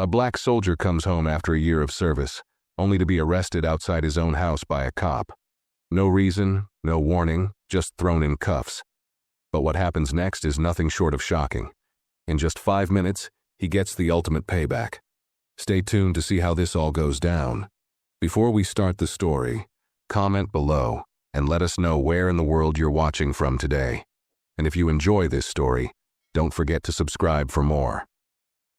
A black soldier comes home after a year of service, only to be arrested outside his own house by a cop. No reason, no warning, just thrown in cuffs. But what happens next is nothing short of shocking. In just 5 minutes, he gets the ultimate payback. Stay tuned to see how this all goes down. Before we start the story, comment below and let us know where in the world you're watching from today. And if you enjoy this story, don't forget to subscribe for more.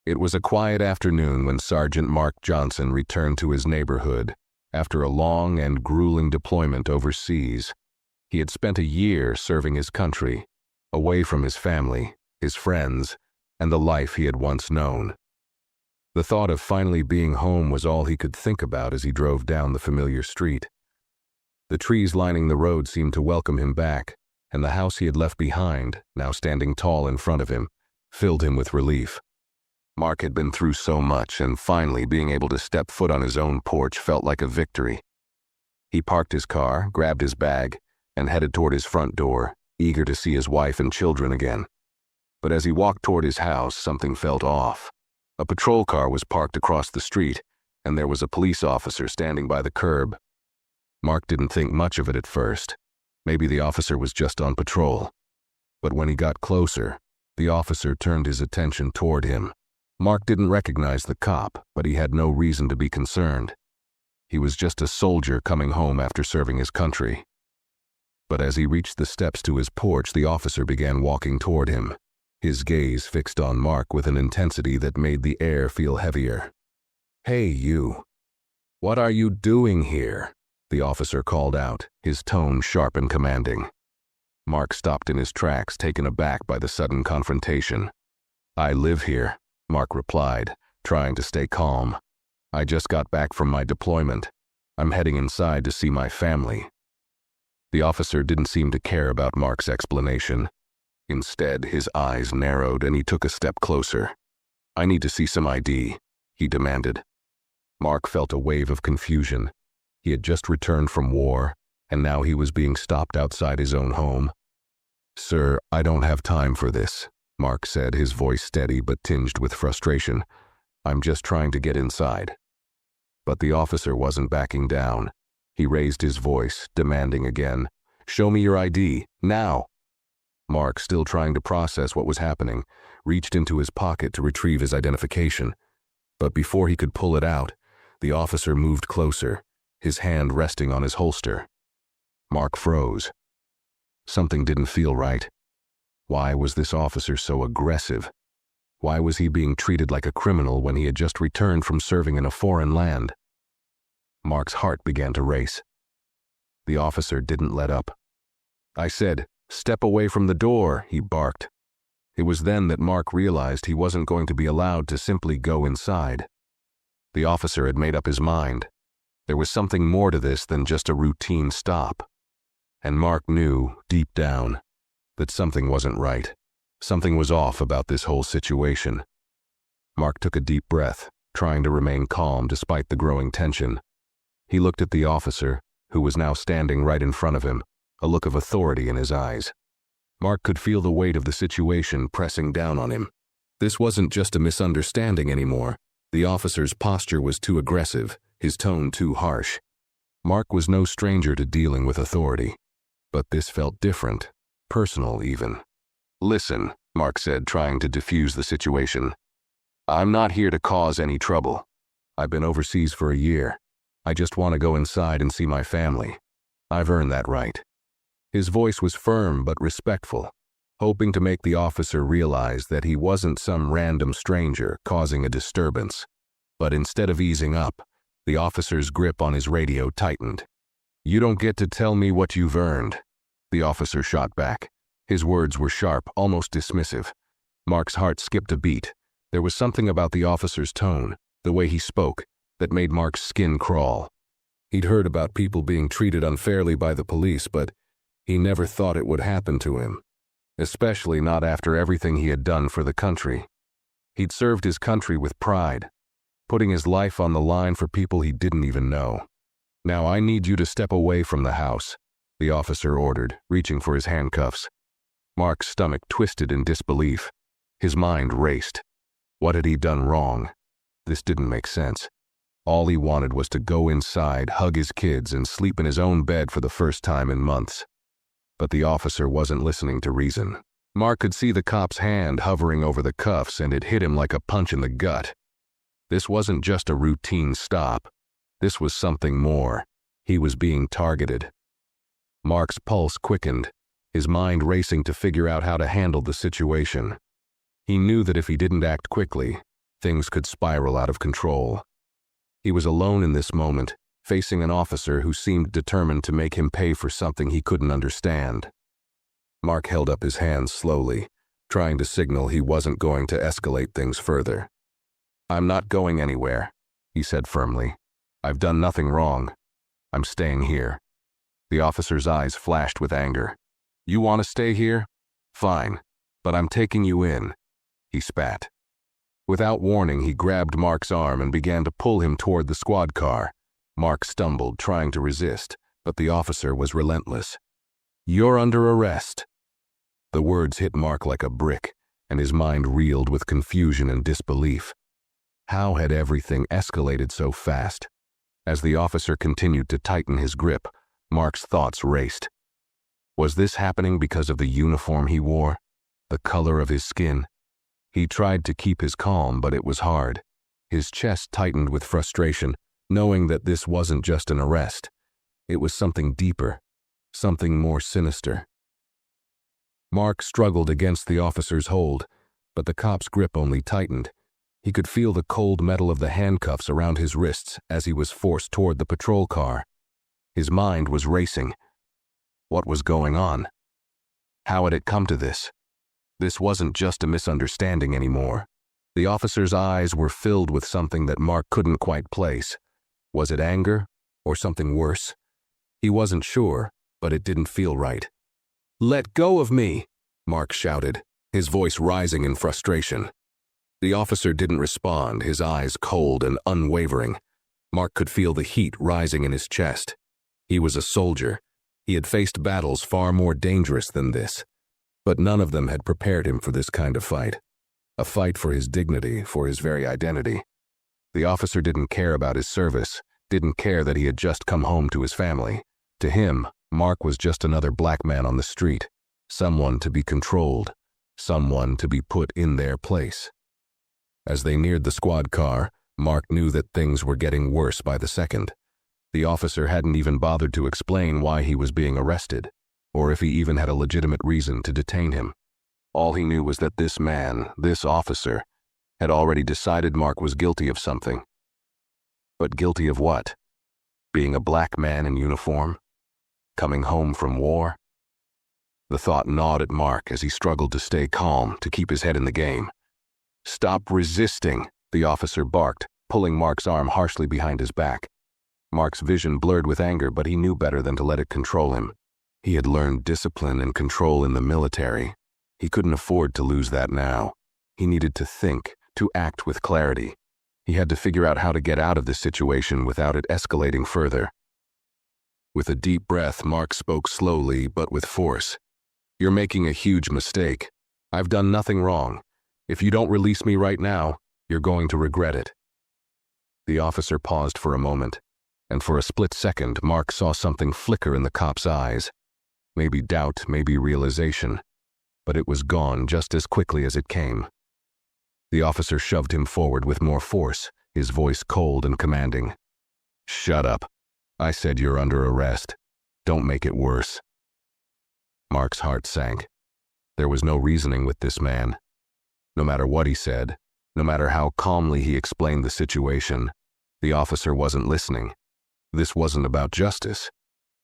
It was a quiet afternoon when Sergeant Mark Johnson returned to his neighborhood after a long and grueling deployment overseas. He had spent a year serving his country, away from his family, his friends, and the life he had once known. The thought of finally being home was all he could think about as he drove down the familiar street. The trees lining the road seemed to welcome him back, and the house he had left behind, now standing tall in front of him, filled him with relief. Mark had been through so much, and finally being able to step foot on his own porch felt like a victory. He parked his car, grabbed his bag, and headed toward his front door, eager to see his wife and children again. But as he walked toward his house, something felt off. A patrol car was parked across the street, and there was a police officer standing by the curb. Mark didn't think much of it at first. Maybe the officer was just on patrol. But when he got closer, the officer turned his attention toward him. Mark didn't recognize the cop, but he had no reason to be concerned. He was just a soldier coming home after serving his country. But as he reached the steps to his porch, the officer began walking toward him, his gaze fixed on Mark with an intensity that made the air feel heavier. "Hey, you. What are you doing here?" the officer called out, his tone sharp and commanding. Mark stopped in his tracks, taken aback by the sudden confrontation. "I live here," Mark replied, trying to stay calm. "I just got back from my deployment. I'm heading inside to see my family." The officer didn't seem to care about Mark's explanation. Instead, his eyes narrowed and he took a step closer. "I need to see some ID," he demanded. Mark felt a wave of confusion. He had just returned from war, and now he was being stopped outside his own home. "Sir, I don't have time for this," Mark said, his voice steady but tinged with frustration. "I'm just trying to get inside." But the officer wasn't backing down. He raised his voice, demanding again, "Show me your ID, now!" Mark, still trying to process what was happening, reached into his pocket to retrieve his identification. But before he could pull it out, the officer moved closer, his hand resting on his holster. Mark froze. Something didn't feel right. Why was this officer so aggressive? Why was he being treated like a criminal when he had just returned from serving in a foreign land? Mark's heart began to race. The officer didn't let up. "I said, step away from the door," he barked. It was then that Mark realized he wasn't going to be allowed to simply go inside. The officer had made up his mind. There was something more to this than just a routine stop. And Mark knew, deep down, that something wasn't right. Something was off about this whole situation. Mark took a deep breath, trying to remain calm despite the growing tension. He looked at the officer, who was now standing right in front of him, a look of authority in his eyes. Mark could feel the weight of the situation pressing down on him. This wasn't just a misunderstanding anymore. The officer's posture was too aggressive, his tone too harsh. Mark was no stranger to dealing with authority. But this felt different, personal even. "Listen," Mark said, trying to defuse the situation. "I'm not here to cause any trouble. I've been overseas for a year. I just want to go inside and see my family. I've earned that right." His voice was firm but respectful, hoping to make the officer realize that he wasn't some random stranger causing a disturbance. But instead of easing up, the officer's grip on his radio tightened. "You don't get to tell me what you've earned," the officer shot back. His words were sharp, almost dismissive. Mark's heart skipped a beat. There was something about the officer's tone, the way he spoke, that made Mark's skin crawl. He'd heard about people being treated unfairly by the police, but he never thought it would happen to him, especially not after everything he had done for the country. He'd served his country with pride, putting his life on the line for people he didn't even know. "Now I need you to step away from the house," the officer ordered, reaching for his handcuffs. Mark's stomach twisted in disbelief. His mind raced. What had he done wrong? This didn't make sense. All he wanted was to go inside, hug his kids, and sleep in his own bed for the first time in months. But the officer wasn't listening to reason. Mark could see the cop's hand hovering over the cuffs, and it hit him like a punch in the gut. This wasn't just a routine stop. This was something more. He was being targeted. Mark's pulse quickened, his mind racing to figure out how to handle the situation. He knew that if he didn't act quickly, things could spiral out of control. He was alone in this moment, facing an officer who seemed determined to make him pay for something he couldn't understand. Mark held up his hands slowly, trying to signal he wasn't going to escalate things further. "I'm not going anywhere," he said firmly. "I've done nothing wrong. I'm staying here." The officer's eyes flashed with anger. "You want to stay here? Fine, but I'm taking you in," he spat. Without warning, he grabbed Mark's arm and began to pull him toward the squad car. Mark stumbled, trying to resist, but the officer was relentless. "You're under arrest." The words hit Mark like a brick, and his mind reeled with confusion and disbelief. How had everything escalated so fast? As the officer continued to tighten his grip, Mark's thoughts raced. Was this happening because of the uniform he wore? The color of his skin? He tried to keep his calm, but it was hard. His chest tightened with frustration, knowing that this wasn't just an arrest. It was something deeper, something more sinister. Mark struggled against the officer's hold, but the cop's grip only tightened. He could feel the cold metal of the handcuffs around his wrists as he was forced toward the patrol car. His mind was racing. What was going on? How had it come to this? This wasn't just a misunderstanding anymore. The officer's eyes were filled with something that Mark couldn't quite place. Was it anger or something worse? He wasn't sure, but it didn't feel right. "Let go of me," Mark shouted, his voice rising in frustration. The officer didn't respond, his eyes cold and unwavering. Mark could feel the heat rising in his chest. He was a soldier. He had faced battles far more dangerous than this. But none of them had prepared him for this kind of fight. A fight for his dignity, for his very identity. The officer didn't care about his service, didn't care that he had just come home to his family. To him, Mark was just another black man on the street, someone to be controlled, someone to be put in their place. As they neared the squad car, Mark knew that things were getting worse by the second. The officer hadn't even bothered to explain why he was being arrested, or if he even had a legitimate reason to detain him. All he knew was that this man, this officer, had already decided Mark was guilty of something. But guilty of what? Being a black man in uniform? Coming home from war? The thought gnawed at Mark as he struggled to stay calm, to keep his head in the game. "Stop resisting," the officer barked, pulling Mark's arm harshly behind his back. Mark's vision blurred with anger, but he knew better than to let it control him. He had learned discipline and control in the military. He couldn't afford to lose that now. He needed to think, to act with clarity. He had to figure out how to get out of this situation without it escalating further. With a deep breath, Mark spoke slowly but with force. "You're making a huge mistake. I've done nothing wrong. If you don't release me right now, you're going to regret it." The officer paused for a moment, and for a split second, Mark saw something flicker in the cop's eyes. Maybe doubt, maybe realization, but it was gone just as quickly as it came. The officer shoved him forward with more force, his voice cold and commanding. "Shut up. I said you're under arrest. Don't make it worse." Mark's heart sank. There was no reasoning with this man. No matter what he said, no matter how calmly he explained the situation, the officer wasn't listening. This wasn't about justice.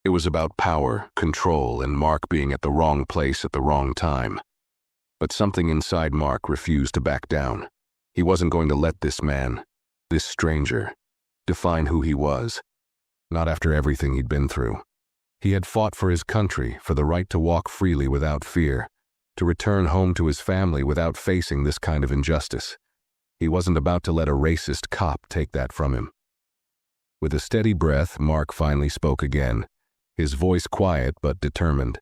It was about power, control, and Mark being at the wrong place at the wrong time. But something inside Mark refused to back down. He wasn't going to let this man, this stranger, define who he was. Not after everything he'd been through. He had fought for his country, for the right to walk freely without fear, to return home to his family without facing this kind of injustice. He wasn't about to let a racist cop take that from him. With a steady breath, Mark finally spoke again, his voice quiet but determined.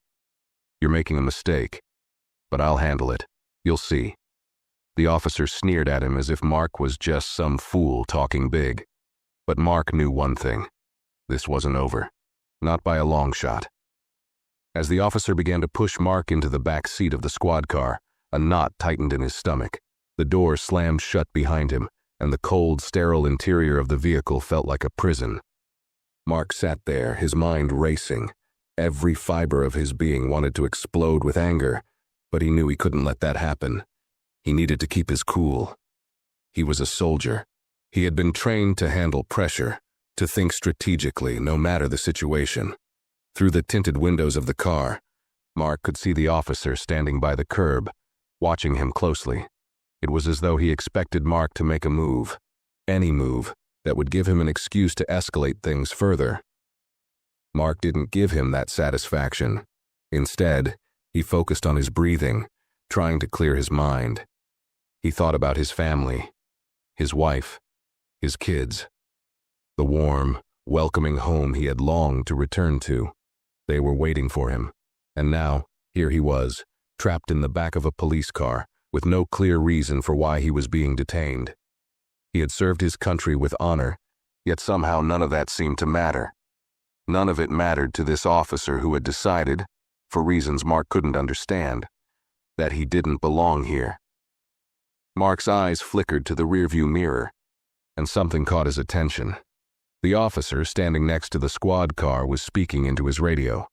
"You're making a mistake, but I'll handle it. You'll see." The officer sneered at him as if Mark was just some fool talking big. But Mark knew one thing. This wasn't over. Not by a long shot. As the officer began to push Mark into the back seat of the squad car, a knot tightened in his stomach. The door slammed shut behind him, and the cold, sterile interior of the vehicle felt like a prison. Mark sat there, his mind racing. Every fiber of his being wanted to explode with anger, but he knew he couldn't let that happen. He needed to keep his cool. He was a soldier. He had been trained to handle pressure, to think strategically, no matter the situation. Through the tinted windows of the car, Mark could see the officer standing by the curb, watching him closely. It was as though he expected Mark to make a move, any move, that would give him an excuse to escalate things further. Mark didn't give him that satisfaction. Instead, he focused on his breathing, trying to clear his mind. He thought about his family, his wife, his kids, the warm, welcoming home he had longed to return to. They were waiting for him, and now, here he was, trapped in the back of a police car, with no clear reason for why he was being detained. He had served his country with honor, yet somehow none of that seemed to matter. None of it mattered to this officer who had decided, for reasons Mark couldn't understand, that he didn't belong here. Mark's eyes flickered to the rearview mirror, and something caught his attention. The officer standing next to the squad car was speaking into his radio.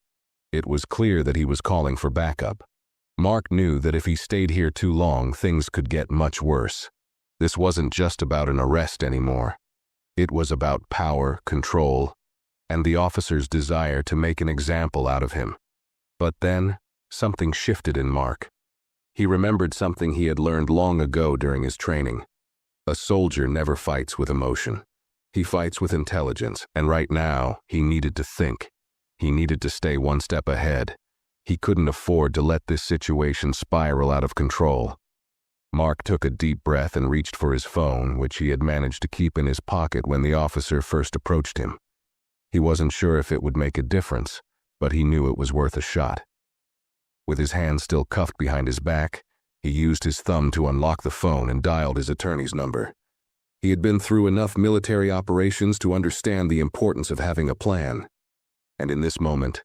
It was clear that he was calling for backup. Mark knew that if he stayed here too long, things could get much worse. This wasn't just about an arrest anymore. It was about power, control, and the officer's desire to make an example out of him. But then, something shifted in Mark. He remembered something he had learned long ago during his training. A soldier never fights with emotion. He fights with intelligence, and right now, he needed to think. He needed to stay one step ahead. He couldn't afford to let this situation spiral out of control. Mark took a deep breath and reached for his phone, which he had managed to keep in his pocket when the officer first approached him. He wasn't sure if it would make a difference, but he knew it was worth a shot. With his hands still cuffed behind his back, he used his thumb to unlock the phone and dialed his attorney's number. He had been through enough military operations to understand the importance of having a plan. And in this moment,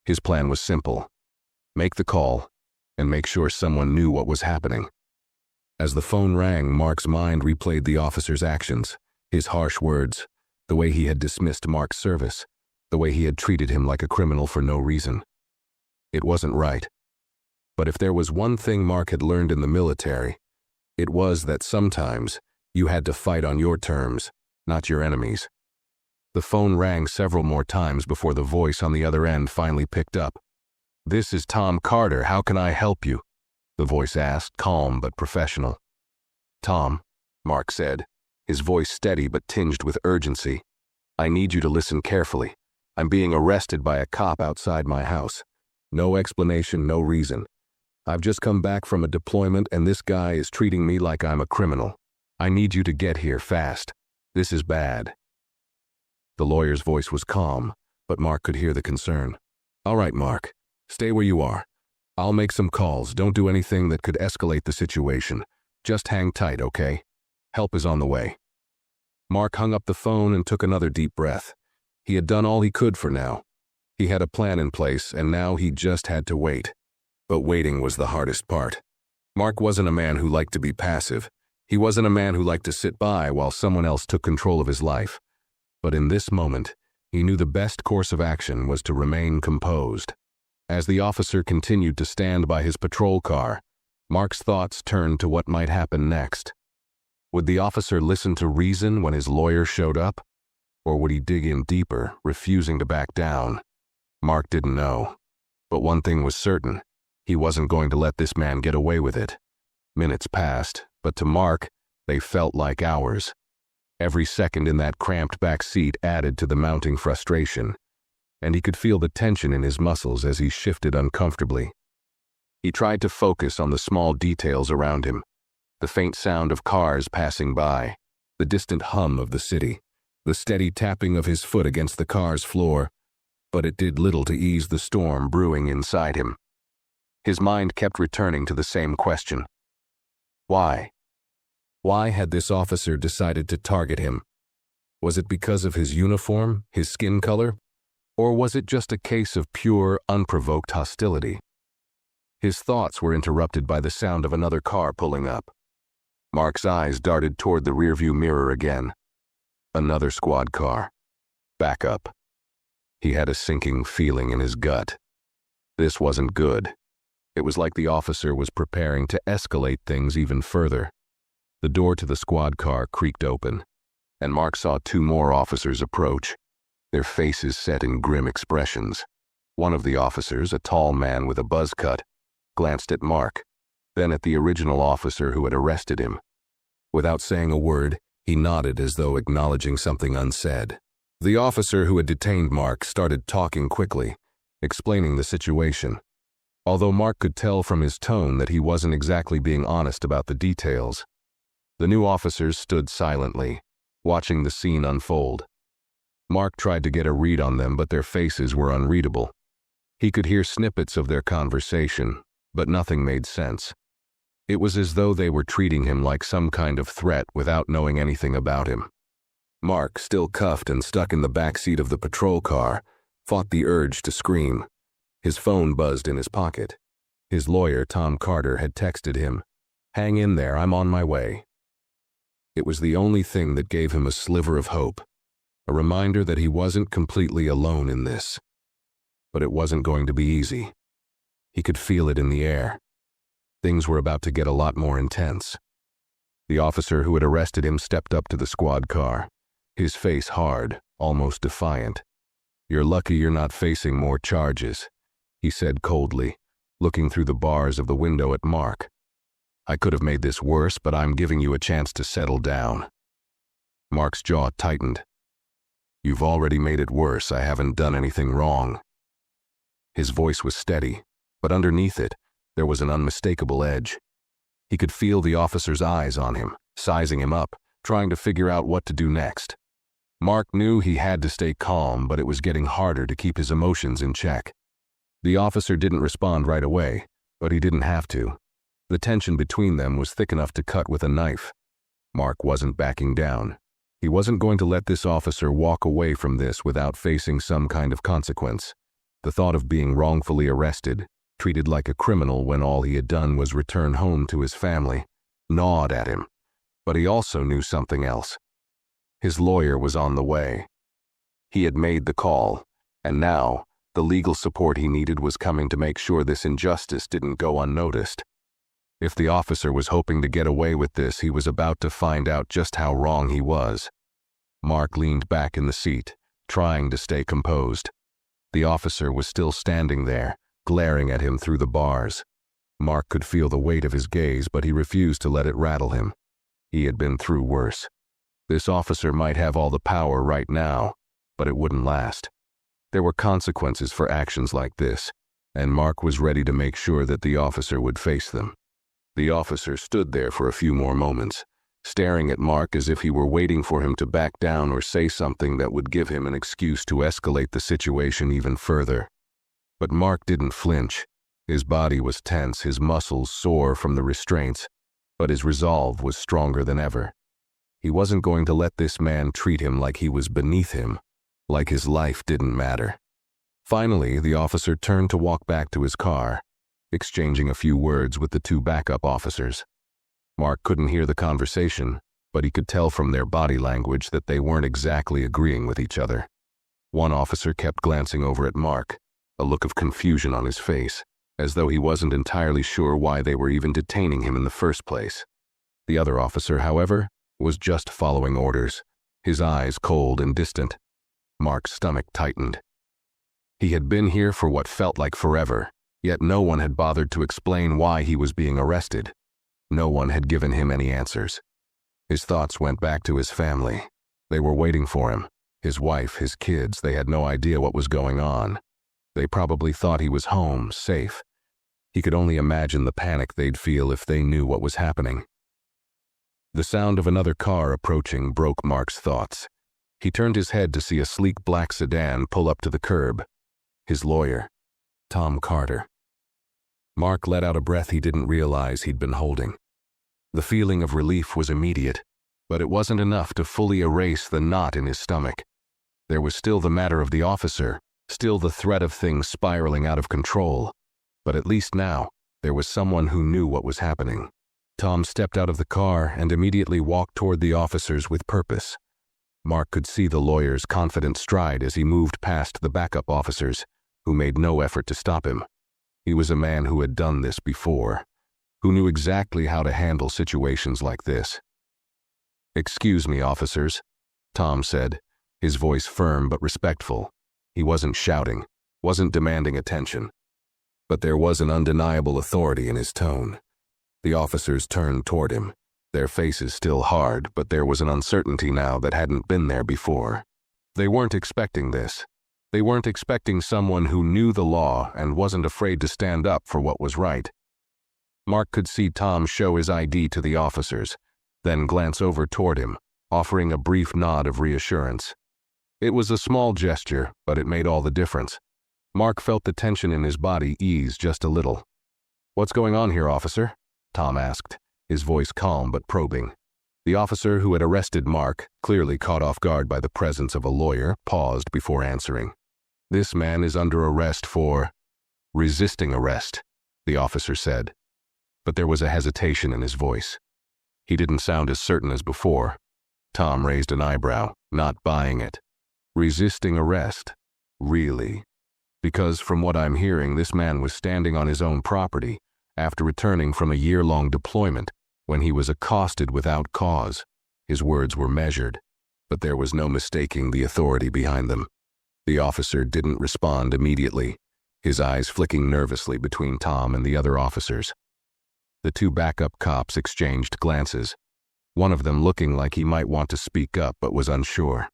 his plan was simple. Make the call, and make sure someone knew what was happening. As the phone rang, Mark's mind replayed the officer's actions, his harsh words, the way he had dismissed Mark's service, the way he had treated him like a criminal for no reason. It wasn't right. But if there was one thing Mark had learned in the military, it was that sometimes you had to fight on your terms, not your enemies. The phone rang several more times before the voice on the other end finally picked up. "This is Tom Carter. How can I help you?" the voice asked, calm but professional. "Tom," Mark said, his voice steady but tinged with urgency, "I need you to listen carefully. I'm being arrested by a cop outside my house. No explanation, no reason. I've just come back from a deployment and this guy is treating me like I'm a criminal. I need you to get here fast. This is bad." The lawyer's voice was calm, but Mark could hear the concern. "All right, Mark. Stay where you are. I'll make some calls. Don't do anything that could escalate the situation. Just hang tight, okay? Help is on the way." Mark hung up the phone and took another deep breath. He had done all he could for now. He had a plan in place, and now he just had to wait. But waiting was the hardest part. Mark wasn't a man who liked to be passive. He wasn't a man who liked to sit by while someone else took control of his life. But in this moment, he knew the best course of action was to remain composed. As the officer continued to stand by his patrol car, Mark's thoughts turned to what might happen next. Would the officer listen to reason when his lawyer showed up? Or would he dig in deeper, refusing to back down? Mark didn't know. But one thing was certain. He wasn't going to let this man get away with it. Minutes passed, but to Mark, they felt like hours. Every second in that cramped back seat added to the mounting frustration, and he could feel the tension in his muscles as he shifted uncomfortably. He tried to focus on the small details around him, the faint sound of cars passing by, the distant hum of the city, the steady tapping of his foot against the car's floor, but it did little to ease the storm brewing inside him. His mind kept returning to the same question. Why? Why had this officer decided to target him? Was it because of his uniform, his skin color? Or was it just a case of pure, unprovoked hostility? His thoughts were interrupted by the sound of another car pulling up. Mark's eyes darted toward the rearview mirror again. Another squad car. Back up. He had a sinking feeling in his gut. This wasn't good. It was like the officer was preparing to escalate things even further. The door to the squad car creaked open, and Mark saw two more officers approach, their faces set in grim expressions. One of the officers, a tall man with a buzz cut, glanced at Mark, then at the original officer who had arrested him. Without saying a word, he nodded as though acknowledging something unsaid. The officer who had detained Mark started talking quickly, explaining the situation. Although Mark could tell from his tone that he wasn't exactly being honest about the details. The new officers stood silently, watching the scene unfold. Mark tried to get a read on them, but their faces were unreadable. He could hear snippets of their conversation, but nothing made sense. It was as though they were treating him like some kind of threat without knowing anything about him. Mark, still cuffed and stuck in the back seat of the patrol car, fought the urge to scream. His phone buzzed in his pocket. His lawyer, Tom Carter, had texted him, "Hang in there, I'm on my way." It was the only thing that gave him a sliver of hope, a reminder that he wasn't completely alone in this. But it wasn't going to be easy. He could feel it in the air. Things were about to get a lot more intense. The officer who had arrested him stepped up to the squad car, his face hard, almost defiant. "You're lucky you're not facing more charges," he said coldly, looking through the bars of the window at Mark. "I could have made this worse, but I'm giving you a chance to settle down." Mark's jaw tightened. "You've already made it worse. I haven't done anything wrong." His voice was steady, but underneath it, there was an unmistakable edge. He could feel the officer's eyes on him, sizing him up, trying to figure out what to do next. Mark knew he had to stay calm, but it was getting harder to keep his emotions in check. The officer didn't respond right away, but he didn't have to. The tension between them was thick enough to cut with a knife. Mark wasn't backing down. He wasn't going to let this officer walk away from this without facing some kind of consequence. The thought of being wrongfully arrested, treated like a criminal when all he had done was return home to his family, gnawed at him. But he also knew something else. His lawyer was on the way. He had made the call, and now, the legal support he needed was coming to make sure this injustice didn't go unnoticed. If the officer was hoping to get away with this, he was about to find out just how wrong he was. Mark leaned back in the seat, trying to stay composed. The officer was still standing there, glaring at him through the bars. Mark could feel the weight of his gaze, but he refused to let it rattle him. He had been through worse. This officer might have all the power right now, but it wouldn't last. There were consequences for actions like this, and Mark was ready to make sure that the officer would face them. The officer stood there for a few more moments, staring at Mark as if he were waiting for him to back down or say something that would give him an excuse to escalate the situation even further. But Mark didn't flinch. His body was tense, his muscles sore from the restraints, but his resolve was stronger than ever. He wasn't going to let this man treat him like he was beneath him, like his life didn't matter. Finally, the officer turned to walk back to his car, exchanging a few words with the two backup officers. Mark couldn't hear the conversation, but he could tell from their body language that they weren't exactly agreeing with each other. One officer kept glancing over at Mark, a look of confusion on his face, as though he wasn't entirely sure why they were even detaining him in the first place. The other officer, however, was just following orders, his eyes cold and distant. Mark's stomach tightened. He had been here for what felt like forever, yet no one had bothered to explain why he was being arrested. No one had given him any answers. His thoughts went back to his family. They were waiting for him. His wife, his kids, they had no idea what was going on. They probably thought he was home, safe. He could only imagine the panic they'd feel if they knew what was happening. The sound of another car approaching broke Mark's thoughts. He turned his head to see a sleek black sedan pull up to the curb. His lawyer, Tom Carter. Mark let out a breath he didn't realize he'd been holding. The feeling of relief was immediate, but it wasn't enough to fully erase the knot in his stomach. There was still the matter of the officer, still the threat of things spiraling out of control. But at least now, there was someone who knew what was happening. Tom stepped out of the car and immediately walked toward the officers with purpose. Mark could see the lawyer's confident stride as he moved past the backup officers, who made no effort to stop him. He was a man who had done this before, who knew exactly how to handle situations like this. "Excuse me, officers," Tom said, his voice firm but respectful. He wasn't shouting, wasn't demanding attention. But there was an undeniable authority in his tone. The officers turned toward him, their faces still hard, but there was an uncertainty now that hadn't been there before. They weren't expecting this. They weren't expecting someone who knew the law and wasn't afraid to stand up for what was right. Mark could see Tom show his ID to the officers, then glance over toward him, offering a brief nod of reassurance. It was a small gesture, but it made all the difference. Mark felt the tension in his body ease just a little. "What's going on here, officer?" Tom asked, his voice calm but probing. The officer who had arrested Mark, clearly caught off guard by the presence of a lawyer, paused before answering. "This man is under arrest for resisting arrest," the officer said. But there was a hesitation in his voice. He didn't sound as certain as before. Tom raised an eyebrow, not buying it. Resisting arrest? Really? Because from what I'm hearing, this man was standing on his own property after returning from a year-long deployment when he was accosted without cause. His words were measured, but there was no mistaking the authority behind them. The officer didn't respond immediately, his eyes flicking nervously between Tom and the other officers. The two backup cops exchanged glances, one of them looking like he might want to speak up but was unsure.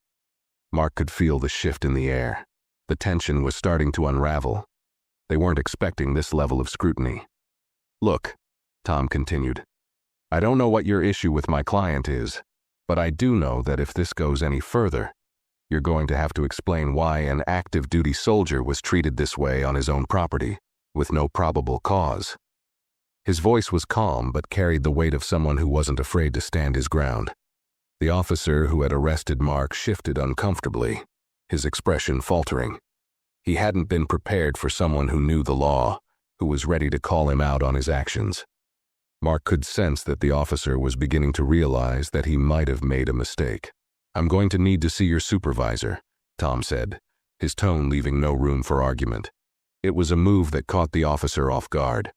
Mark could feel the shift in the air. The tension was starting to unravel. They weren't expecting this level of scrutiny. "Look," Tom continued, "I don't know what your issue with my client is, but I do know that if this goes any further, you're going to have to explain why an active duty soldier was treated this way on his own property, with no probable cause." His voice was calm but carried the weight of someone who wasn't afraid to stand his ground. The officer who had arrested Mark shifted uncomfortably, his expression faltering. He hadn't been prepared for someone who knew the law, who was ready to call him out on his actions. Mark could sense that the officer was beginning to realize that he might have made a mistake. "I'm going to need to see your supervisor," Tom said, his tone leaving no room for argument. It was a move that caught the officer off guard.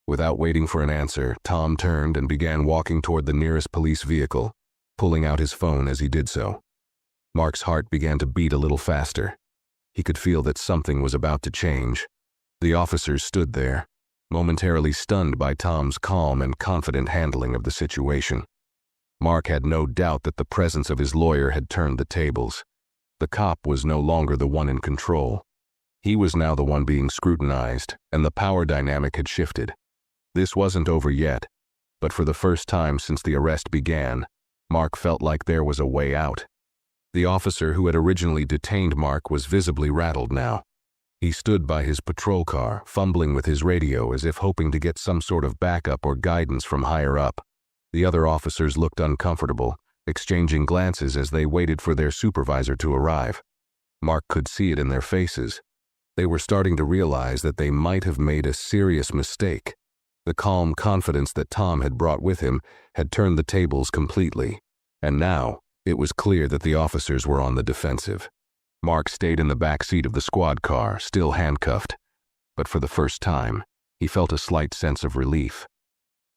Without waiting for an answer, Tom turned and began walking toward the nearest police vehicle, pulling out his phone as he did so. Mark's heart began to beat a little faster. He could feel that something was about to change. The officers stood there, momentarily stunned by Tom's calm and confident handling of the situation. Mark had no doubt that the presence of his lawyer had turned the tables. The cop was no longer the one in control. He was now the one being scrutinized, and the power dynamic had shifted. This wasn't over yet, but for the first time since the arrest began, Mark felt like there was a way out. The officer who had originally detained Mark was visibly rattled now. He stood by his patrol car, fumbling with his radio as if hoping to get some sort of backup or guidance from higher up. The other officers looked uncomfortable, exchanging glances as they waited for their supervisor to arrive. Mark could see it in their faces. They were starting to realize that they might have made a serious mistake. The calm confidence that Tom had brought with him had turned the tables completely, and now it was clear that the officers were on the defensive. Mark stayed in the back seat of the squad car, still handcuffed, but for the first time, he felt a slight sense of relief.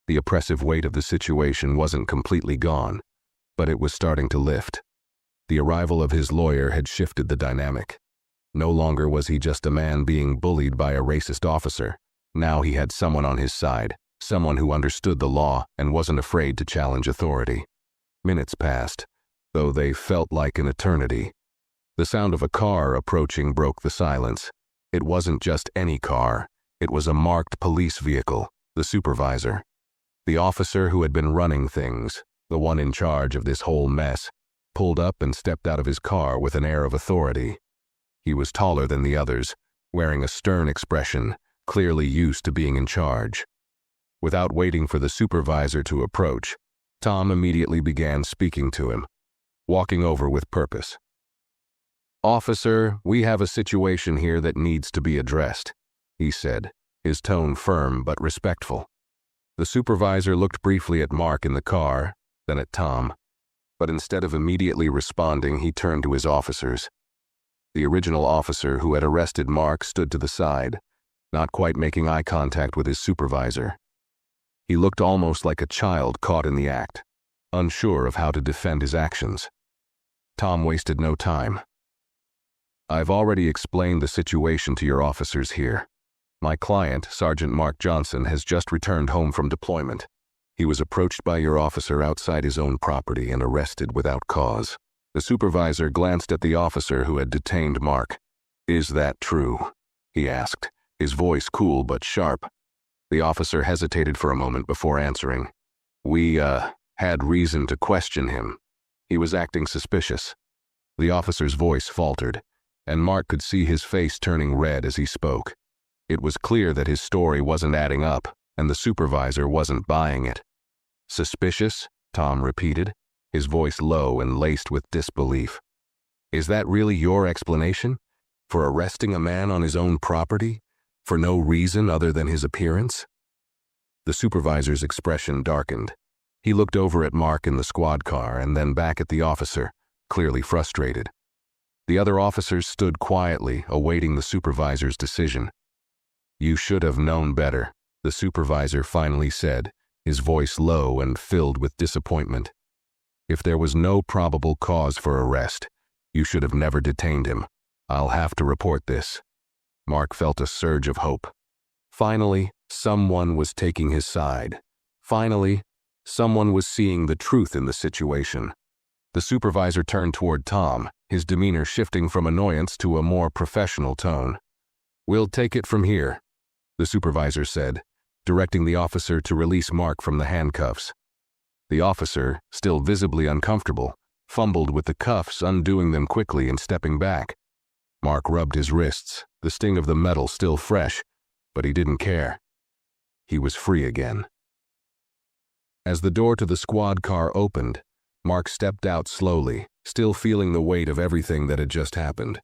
The oppressive weight of the situation wasn't completely gone, but it was starting to lift. The arrival of his lawyer had shifted the dynamic. No longer was he just a man being bullied by a racist officer. Now he had someone on his side, someone who understood the law and wasn't afraid to challenge authority. Minutes passed, though they felt like an eternity. The sound of a car approaching broke the silence. It wasn't just any car. It was a marked police vehicle, the supervisor. The officer who had been running things, the one in charge of this whole mess, pulled up and stepped out of his car with an air of authority. He was taller than the others, wearing a stern expression, clearly used to being in charge. Without waiting for the supervisor to approach, Tom immediately began speaking to him, walking over with purpose. "Officer, we have a situation here that needs to be addressed," he said, his tone firm but respectful. The supervisor looked briefly at Mark in the car, then at Tom, but instead of immediately responding, he turned to his officers. The original officer who had arrested Mark stood to the side, not quite making eye contact with his supervisor. He looked almost like a child caught in the act, unsure of how to defend his actions. Tom wasted no time. "I've already explained the situation to your officers here. My client, Sergeant Mark Johnson, has just returned home from deployment. He was approached by your officer outside his own property and arrested without cause." The supervisor glanced at the officer who had detained Mark. "Is that true?" he asked, his voice cool but sharp. The officer hesitated for a moment before answering. "We, had reason to question him. He was acting suspicious." The officer's voice faltered, and Mark could see his face turning red as he spoke. It was clear that his story wasn't adding up, and the supervisor wasn't buying it. "Suspicious?" Tom repeated, his voice low and laced with disbelief. "Is that really your explanation? For arresting a man on his own property? For no reason other than his appearance?" The supervisor's expression darkened. He looked over at Mark in the squad car and then back at the officer, clearly frustrated. The other officers stood quietly, awaiting the supervisor's decision. "You should have known better," the supervisor finally said, his voice low and filled with disappointment. "If there was no probable cause for arrest, you should have never detained him. I'll have to report this." Mark felt a surge of hope. Finally, someone was taking his side. Finally, someone was seeing the truth in the situation. The supervisor turned toward Tom, his demeanor shifting from annoyance to a more professional tone. "We'll take it from here," the supervisor said, directing the officer to release Mark from the handcuffs. The officer, still visibly uncomfortable, fumbled with the cuffs, undoing them quickly and stepping back. Mark rubbed his wrists, the sting of the metal still fresh, but he didn't care. He was free again. As the door to the squad car opened, Mark stepped out slowly, still feeling the weight of everything that had just happened.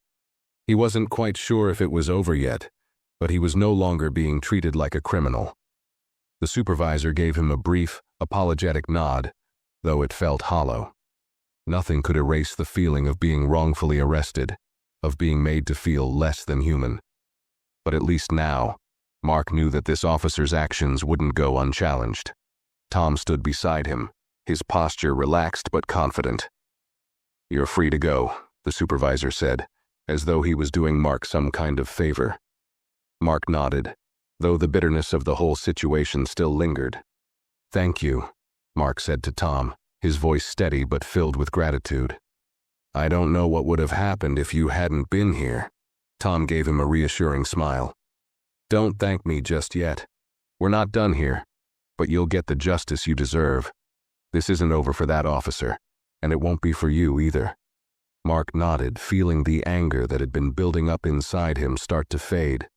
He wasn't quite sure if it was over yet, but he was no longer being treated like a criminal. The supervisor gave him a brief, apologetic nod, though it felt hollow. Nothing could erase the feeling of being wrongfully arrested, of being made to feel less than human. But at least now, Mark knew that this officer's actions wouldn't go unchallenged. Tom stood beside him, his posture relaxed but confident. "You're free to go," the supervisor said, as though he was doing Mark some kind of favor. Mark nodded, though the bitterness of the whole situation still lingered. "Thank you," Mark said to Tom, his voice steady but filled with gratitude. "I don't know what would have happened if you hadn't been here." Tom gave him a reassuring smile. "Don't thank me just yet. We're not done here, but you'll get the justice you deserve. This isn't over for that officer, and it won't be for you either." Mark nodded, feeling the anger that had been building up inside him start to fade.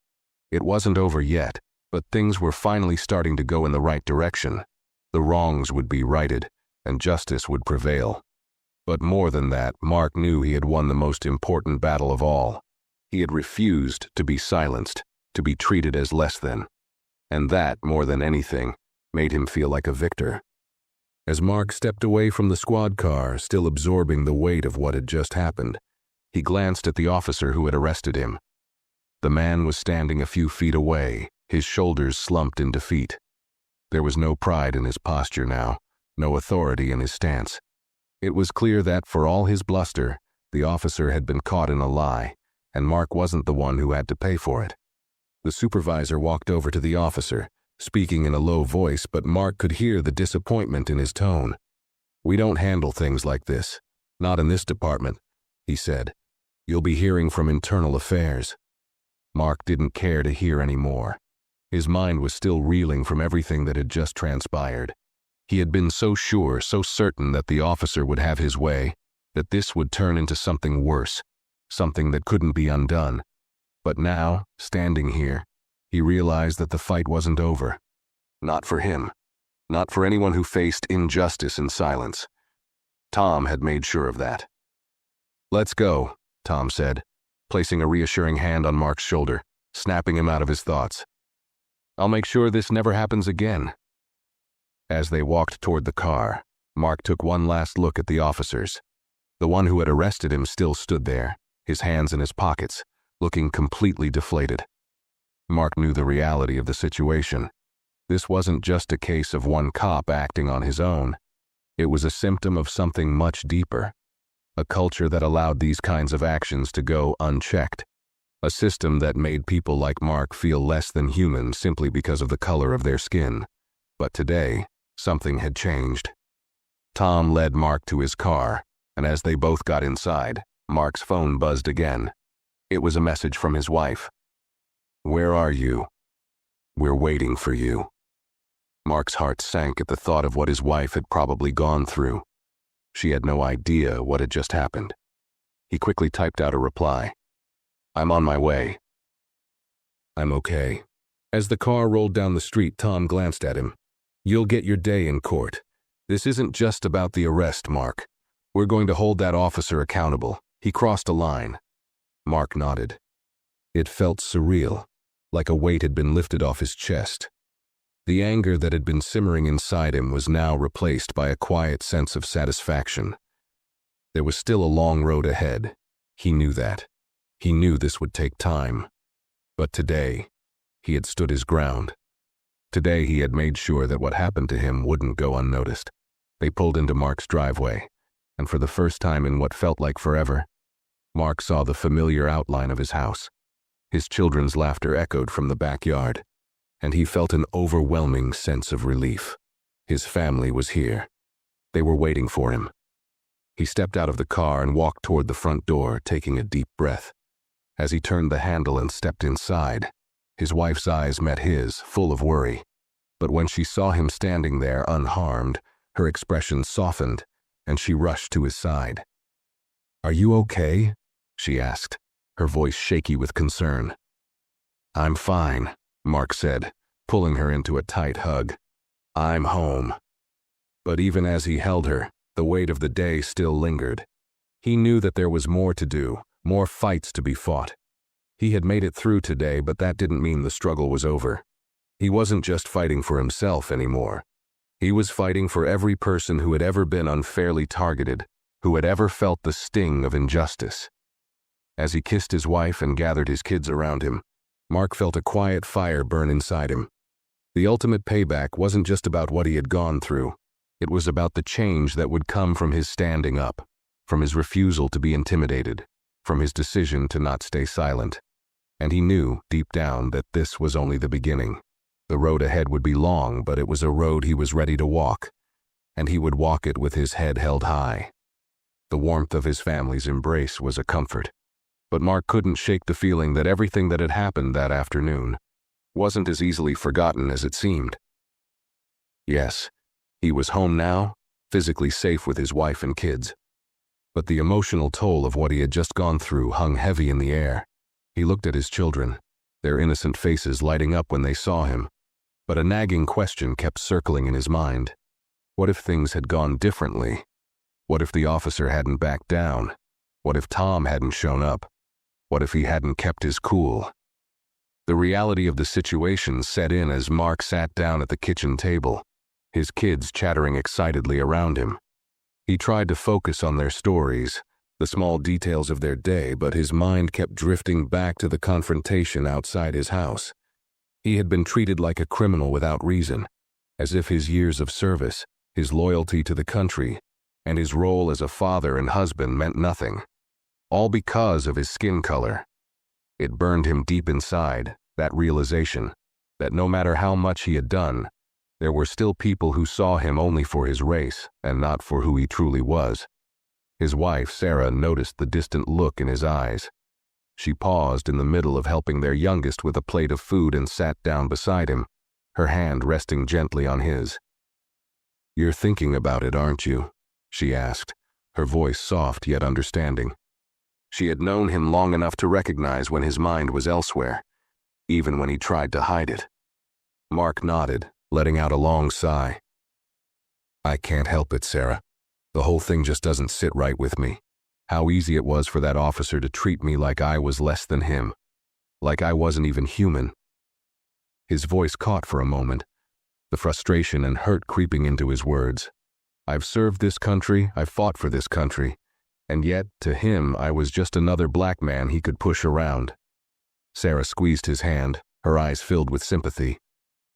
It wasn't over yet, but things were finally starting to go in the right direction. The wrongs would be righted, and justice would prevail. But more than that, Mark knew he had won the most important battle of all. He had refused to be silenced, to be treated as less than. And that, more than anything, made him feel like a victor. As Mark stepped away from the squad car, still absorbing the weight of what had just happened, he glanced at the officer who had arrested him. The man was standing a few feet away, his shoulders slumped in defeat. There was no pride in his posture now, no authority in his stance. It was clear that, for all his bluster, the officer had been caught in a lie, and Mark wasn't the one who had to pay for it. The supervisor walked over to the officer, speaking in a low voice, but Mark could hear the disappointment in his tone. "We don't handle things like this. Not in this department," he said. "You'll be hearing from internal affairs." Mark didn't care to hear any more. His mind was still reeling from everything that had just transpired. He had been so sure, so certain that the officer would have his way, that this would turn into something worse, something that couldn't be undone. But now, standing here, he realized that the fight wasn't over. Not for him. Not for anyone who faced injustice in silence. Tom had made sure of that. "Let's go," Tom said, placing a reassuring hand on Mark's shoulder, snapping him out of his thoughts. "I'll make sure this never happens again." As they walked toward the car, Mark took one last look at the officers. The one who had arrested him still stood there, his hands in his pockets, looking completely deflated. Mark knew the reality of the situation. This wasn't just a case of one cop acting on his own. It was a symptom of something much deeper. A culture that allowed these kinds of actions to go unchecked. A system that made people like Mark feel less than human simply because of the color of their skin. But today, something had changed. Tom led Mark to his car, and as they both got inside, Mark's phone buzzed again. It was a message from his wife. "Where are you? We're waiting for you." Mark's heart sank at the thought of what his wife had probably gone through. She had no idea what had just happened. He quickly typed out a reply. "I'm on my way." "I'm okay." As the car rolled down the street, Tom glanced at him. "You'll get your day in court. This isn't just about the arrest, Mark. We're going to hold that officer accountable. He crossed a line." Mark nodded. It felt surreal, like a weight had been lifted off his chest. The anger that had been simmering inside him was now replaced by a quiet sense of satisfaction. There was still a long road ahead. He knew that. He knew this would take time. But today, he had stood his ground. Today he had made sure that what happened to him wouldn't go unnoticed. They pulled into Mark's driveway, and for the first time in what felt like forever, Mark saw the familiar outline of his house. His children's laughter echoed from the backyard, and he felt an overwhelming sense of relief. His family was here. They were waiting for him. He stepped out of the car and walked toward the front door, taking a deep breath. As he turned the handle and stepped inside, his wife's eyes met his, full of worry. But when she saw him standing there unharmed, her expression softened, and she rushed to his side. "Are you okay?" she asked, her voice shaky with concern. "I'm fine," Mark said, pulling her into a tight hug. "I'm home." But even as he held her, the weight of the day still lingered. He knew that there was more to do, more fights to be fought. He had made it through today, but that didn't mean the struggle was over. He wasn't just fighting for himself anymore. He was fighting for every person who had ever been unfairly targeted, who had ever felt the sting of injustice. As he kissed his wife and gathered his kids around him, Mark felt a quiet fire burn inside him. The ultimate payback wasn't just about what he had gone through. It was about the change that would come from his standing up, from his refusal to be intimidated, from his decision to not stay silent. And he knew, deep down, that this was only the beginning. The road ahead would be long, but it was a road he was ready to walk, and he would walk it with his head held high. The warmth of his family's embrace was a comfort, but Mark couldn't shake the feeling that everything that had happened that afternoon wasn't as easily forgotten as it seemed. Yes, he was home now, physically safe with his wife and kids, but the emotional toll of what he had just gone through hung heavy in the air. He looked at his children, their innocent faces lighting up when they saw him. But a nagging question kept circling in his mind. What if things had gone differently? What if the officer hadn't backed down? What if Tom hadn't shown up? What if he hadn't kept his cool? The reality of the situation set in as Mark sat down at the kitchen table, his kids chattering excitedly around him. He tried to focus on their stories, the small details of their day, but his mind kept drifting back to the confrontation outside his house. He had been treated like a criminal without reason, as if his years of service, his loyalty to the country, and his role as a father and husband meant nothing. All because of his skin color. It burned him deep inside, that realization, that no matter how much he had done, there were still people who saw him only for his race and not for who he truly was. His wife, Sarah, noticed the distant look in his eyes. She paused in the middle of helping their youngest with a plate of food and sat down beside him, her hand resting gently on his. "You're thinking about it, aren't you?" she asked, her voice soft yet understanding. She had known him long enough to recognize when his mind was elsewhere, even when he tried to hide it. Mark nodded, letting out a long sigh. I can't help it, Sarah. The whole thing just doesn't sit right with me. How easy it was for that officer to treat me like I was less than him, like I wasn't even human. His voice caught for a moment, the frustration and hurt creeping into his words. I've served this country, I've fought for this country, and yet, to him, I was just another black man he could push around. Sarah squeezed his hand, her eyes filled with sympathy.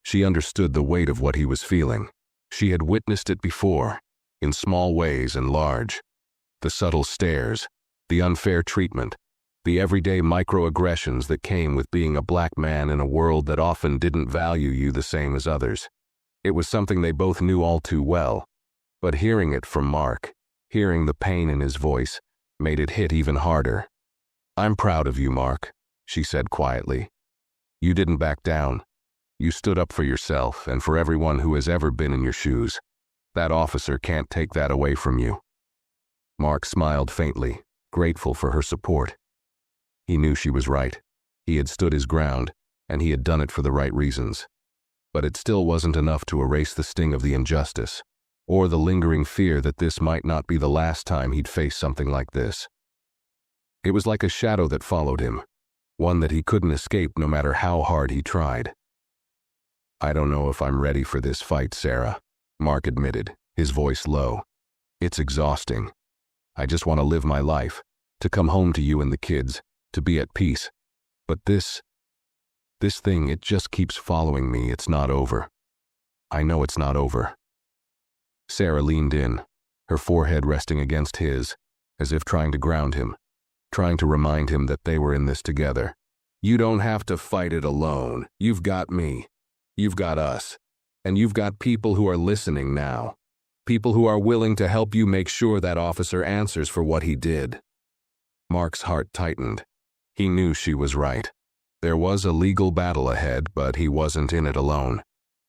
She understood the weight of what he was feeling. She had witnessed it before, in small ways and large. The subtle stares, the unfair treatment, the everyday microaggressions that came with being a black man in a world that often didn't value you the same as others. It was something they both knew all too well, but hearing it from Mark, hearing the pain in his voice, made it hit even harder. I'm proud of you, Mark, she said quietly. You didn't back down. You stood up for yourself and for everyone who has ever been in your shoes. That officer can't take that away from you. Mark smiled faintly, grateful for her support. He knew she was right. He had stood his ground, and he had done it for the right reasons. But it still wasn't enough to erase the sting of the injustice, or the lingering fear that this might not be the last time he'd face something like this. It was like a shadow that followed him, one that he couldn't escape no matter how hard he tried. I don't know if I'm ready for this fight, Sarah, Mark admitted, his voice low. It's exhausting. I just want to live my life, to come home to you and the kids, to be at peace. But this thing, it just keeps following me. It's not over. I know it's not over. Sarah leaned in, her forehead resting against his, as if trying to ground him, trying to remind him that they were in this together. You don't have to fight it alone. You've got me. You've got us. And you've got people who are listening now. People who are willing to help you make sure that officer answers for what he did. Mark's heart tightened. He knew she was right. There was a legal battle ahead, but he wasn't in it alone.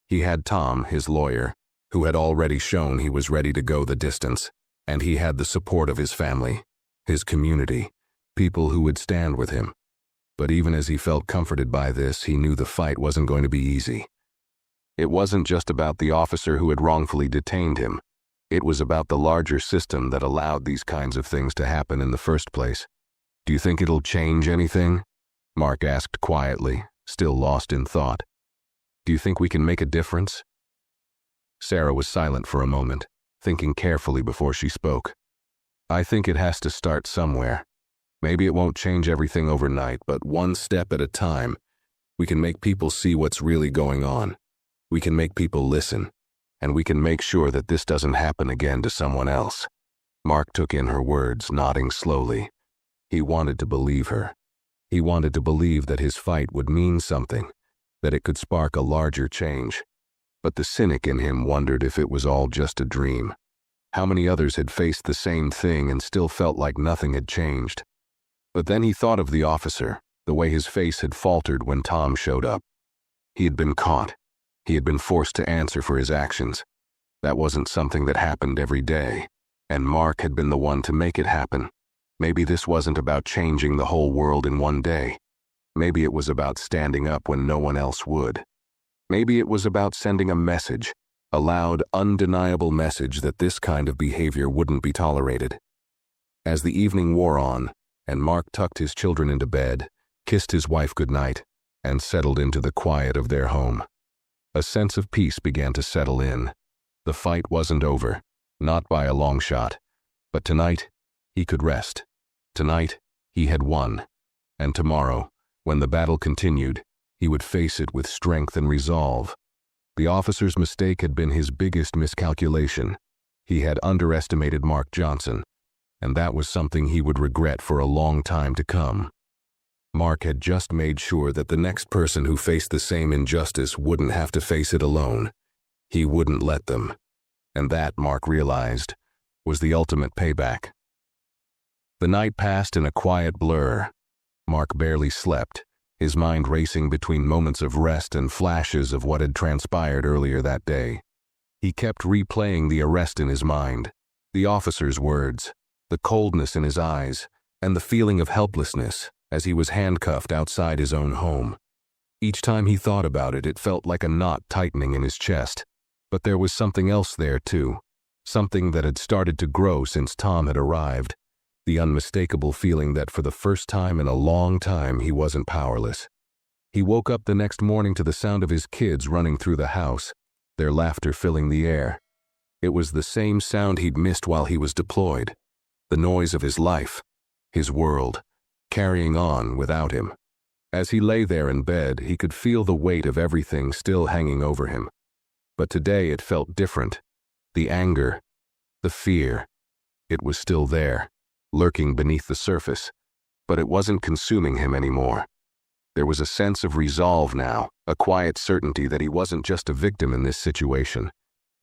He had Tom, his lawyer, who had already shown he was ready to go the distance, and he had the support of his family, his community, people who would stand with him. But even as he felt comforted by this, he knew the fight wasn't going to be easy. It wasn't just about the officer who had wrongfully detained him. It was about the larger system that allowed these kinds of things to happen in the first place. Do you think it'll change anything? Mark asked quietly, still lost in thought. Do you think we can make a difference? Sarah was silent for a moment, thinking carefully before she spoke. I think it has to start somewhere. Maybe it won't change everything overnight, but one step at a time, we can make people see what's really going on. We can make people listen, and we can make sure that this doesn't happen again to someone else. Mark took in her words, nodding slowly. He wanted to believe her. He wanted to believe that his fight would mean something, that it could spark a larger change. But the cynic in him wondered if it was all just a dream. How many others had faced the same thing and still felt like nothing had changed? But then he thought of the officer, the way his face had faltered when Tom showed up. He had been caught. He had been forced to answer for his actions. That wasn't something that happened every day, and Mark had been the one to make it happen. Maybe this wasn't about changing the whole world in one day. Maybe it was about standing up when no one else would. Maybe it was about sending a message, a loud, undeniable message that this kind of behavior wouldn't be tolerated. As the evening wore on, and Mark tucked his children into bed, kissed his wife goodnight, and settled into the quiet of their home, a sense of peace began to settle in. The fight wasn't over, not by a long shot, but tonight, he could rest. Tonight, he had won, and tomorrow, when the battle continued, he would face it with strength and resolve. The officer's mistake had been his biggest miscalculation. He had underestimated Mark Johnson, and that was something he would regret for a long time to come. Mark had just made sure that the next person who faced the same injustice wouldn't have to face it alone. He wouldn't let them. And that, Mark realized, was the ultimate payback. The night passed in a quiet blur. Mark barely slept, his mind racing between moments of rest and flashes of what had transpired earlier that day. He kept replaying the arrest in his mind, the officer's words, the coldness in his eyes, and the feeling of helplessness as he was handcuffed outside his own home. Each time he thought about it, it felt like a knot tightening in his chest. But there was something else there, too. Something that had started to grow since Tom had arrived. The unmistakable feeling that for the first time in a long time he wasn't powerless. He woke up the next morning to the sound of his kids running through the house, their laughter filling the air. It was the same sound he'd missed while he was deployed. The noise of his life, his world, carrying on without him. As he lay there in bed, he could feel the weight of everything still hanging over him. But today it felt different. The anger, the fear, it was still there, lurking beneath the surface, but it wasn't consuming him anymore. There was a sense of resolve now, a quiet certainty that he wasn't just a victim in this situation.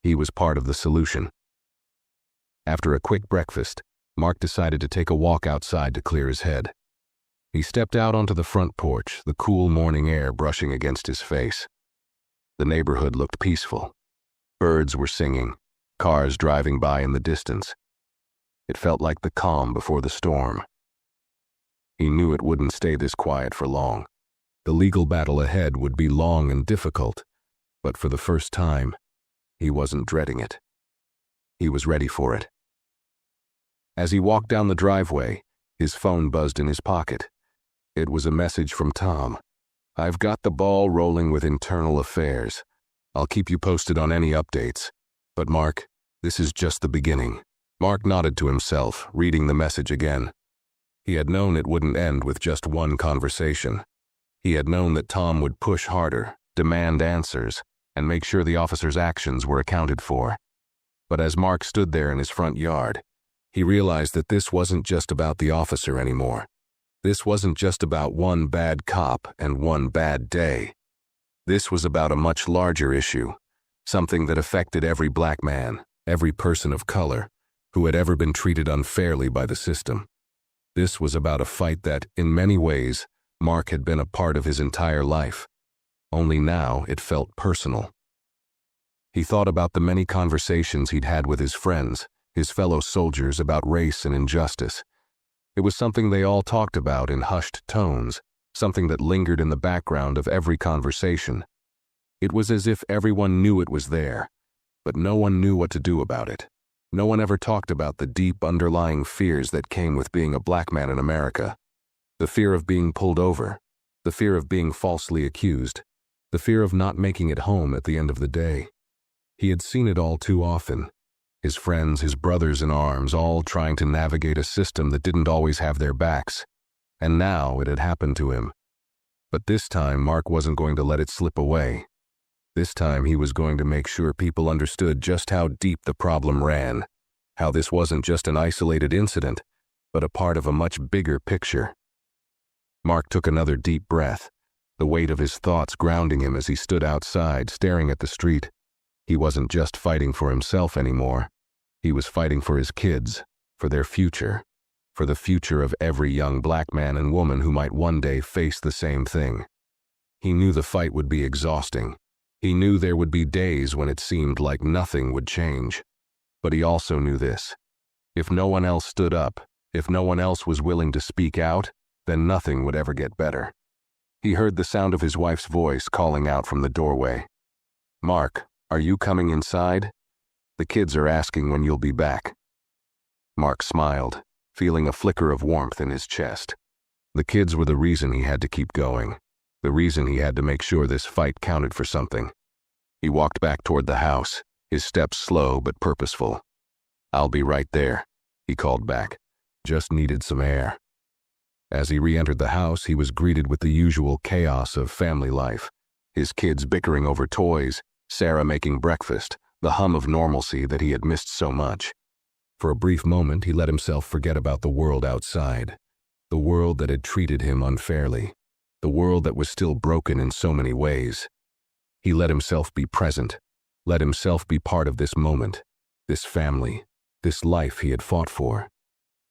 He was part of the solution. After a quick breakfast, Mark decided to take a walk outside to clear his head. He stepped out onto the front porch, the cool morning air brushing against his face. The neighborhood looked peaceful. Birds were singing, cars driving by in the distance. It felt like the calm before the storm. He knew it wouldn't stay this quiet for long. The legal battle ahead would be long and difficult, but for the first time, he wasn't dreading it. He was ready for it. As he walked down the driveway, his phone buzzed in his pocket. It was a message from Tom. "I've got the ball rolling with internal affairs. I'll keep you posted on any updates. But Mark, this is just the beginning." Mark nodded to himself, reading the message again. He had known it wouldn't end with just one conversation. He had known that Tom would push harder, demand answers, and make sure the officer's actions were accounted for. But as Mark stood there in his front yard, he realized that this wasn't just about the officer anymore. This wasn't just about one bad cop and one bad day. This was about a much larger issue, something that affected every black man, every person of color, who had ever been treated unfairly by the system. This was about a fight that, in many ways, Mark had been a part of his entire life. Only now it felt personal. He thought about the many conversations he'd had with his friends, his fellow soldiers, about race and injustice. It was something they all talked about in hushed tones, something that lingered in the background of every conversation. It was as if everyone knew it was there, but no one knew what to do about it. No one ever talked about the deep underlying fears that came with being a black man in America. The fear of being pulled over, the fear of being falsely accused, the fear of not making it home at the end of the day. He had seen it all too often. His friends, his brothers in arms, all trying to navigate a system that didn't always have their backs. And now it had happened to him. But this time, Mark wasn't going to let it slip away. This time he was going to make sure people understood just how deep the problem ran, how this wasn't just an isolated incident, but a part of a much bigger picture. Mark took another deep breath, the weight of his thoughts grounding him as he stood outside, staring at the street. He wasn't just fighting for himself anymore. He was fighting for his kids, for their future, for the future of every young black man and woman who might one day face the same thing. He knew the fight would be exhausting. He knew there would be days when it seemed like nothing would change. But he also knew this. If no one else stood up, if no one else was willing to speak out, then nothing would ever get better. He heard the sound of his wife's voice calling out from the doorway. "Mark, are you coming inside? The kids are asking when you'll be back." Mark smiled, feeling a flicker of warmth in his chest. The kids were the reason he had to keep going, the reason he had to make sure this fight counted for something. He walked back toward the house, his steps slow but purposeful. "I'll be right there," he called back. "Just needed some air." As he re-entered the house, he was greeted with the usual chaos of family life. His kids bickering over toys, Sarah making breakfast, the hum of normalcy that he had missed so much. For a brief moment, he let himself forget about the world outside, the world that had treated him unfairly, the world that was still broken in so many ways. He let himself be present, let himself be part of this moment, this family, this life he had fought for.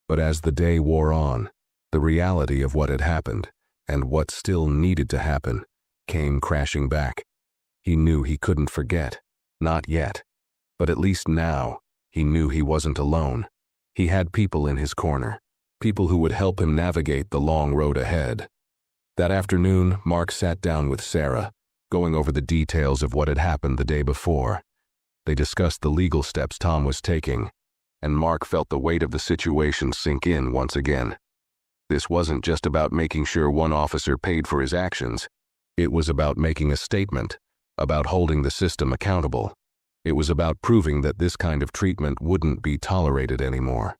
But as the day wore on, the reality of what had happened, and what still needed to happen, came crashing back. He knew he couldn't forget, not yet. But at least now, he knew he wasn't alone. He had people in his corner, people who would help him navigate the long road ahead. That afternoon, Mark sat down with Sarah, going over the details of what had happened the day before. They discussed the legal steps Tom was taking, and Mark felt the weight of the situation sink in once again. This wasn't just about making sure one officer paid for his actions. It was about making a statement, about holding the system accountable. It was about proving that this kind of treatment wouldn't be tolerated anymore.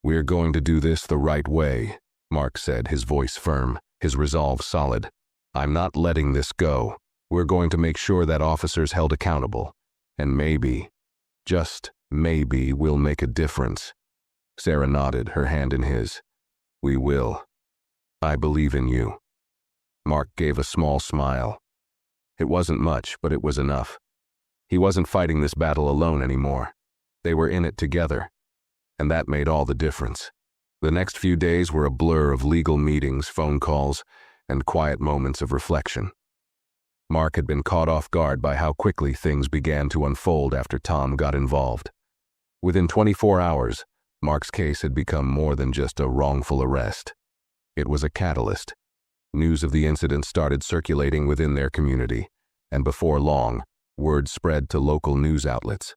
"We're going to do this the right way," Mark said, his voice firm, his resolve solid. "I'm not letting this go. We're going to make sure that officers held accountable. And maybe, just maybe, we'll make a difference." Sarah nodded, her hand in his. "We will. I believe in you." Mark gave a small smile. It wasn't much, but it was enough. He wasn't fighting this battle alone anymore. They were in it together, and that made all the difference. The next few days were a blur of legal meetings, phone calls, and quiet moments of reflection. Mark had been caught off guard by how quickly things began to unfold after Tom got involved. Within 24 hours, Mark's case had become more than just a wrongful arrest. It was a catalyst. News of the incident started circulating within their community, and before long, word spread to local news outlets.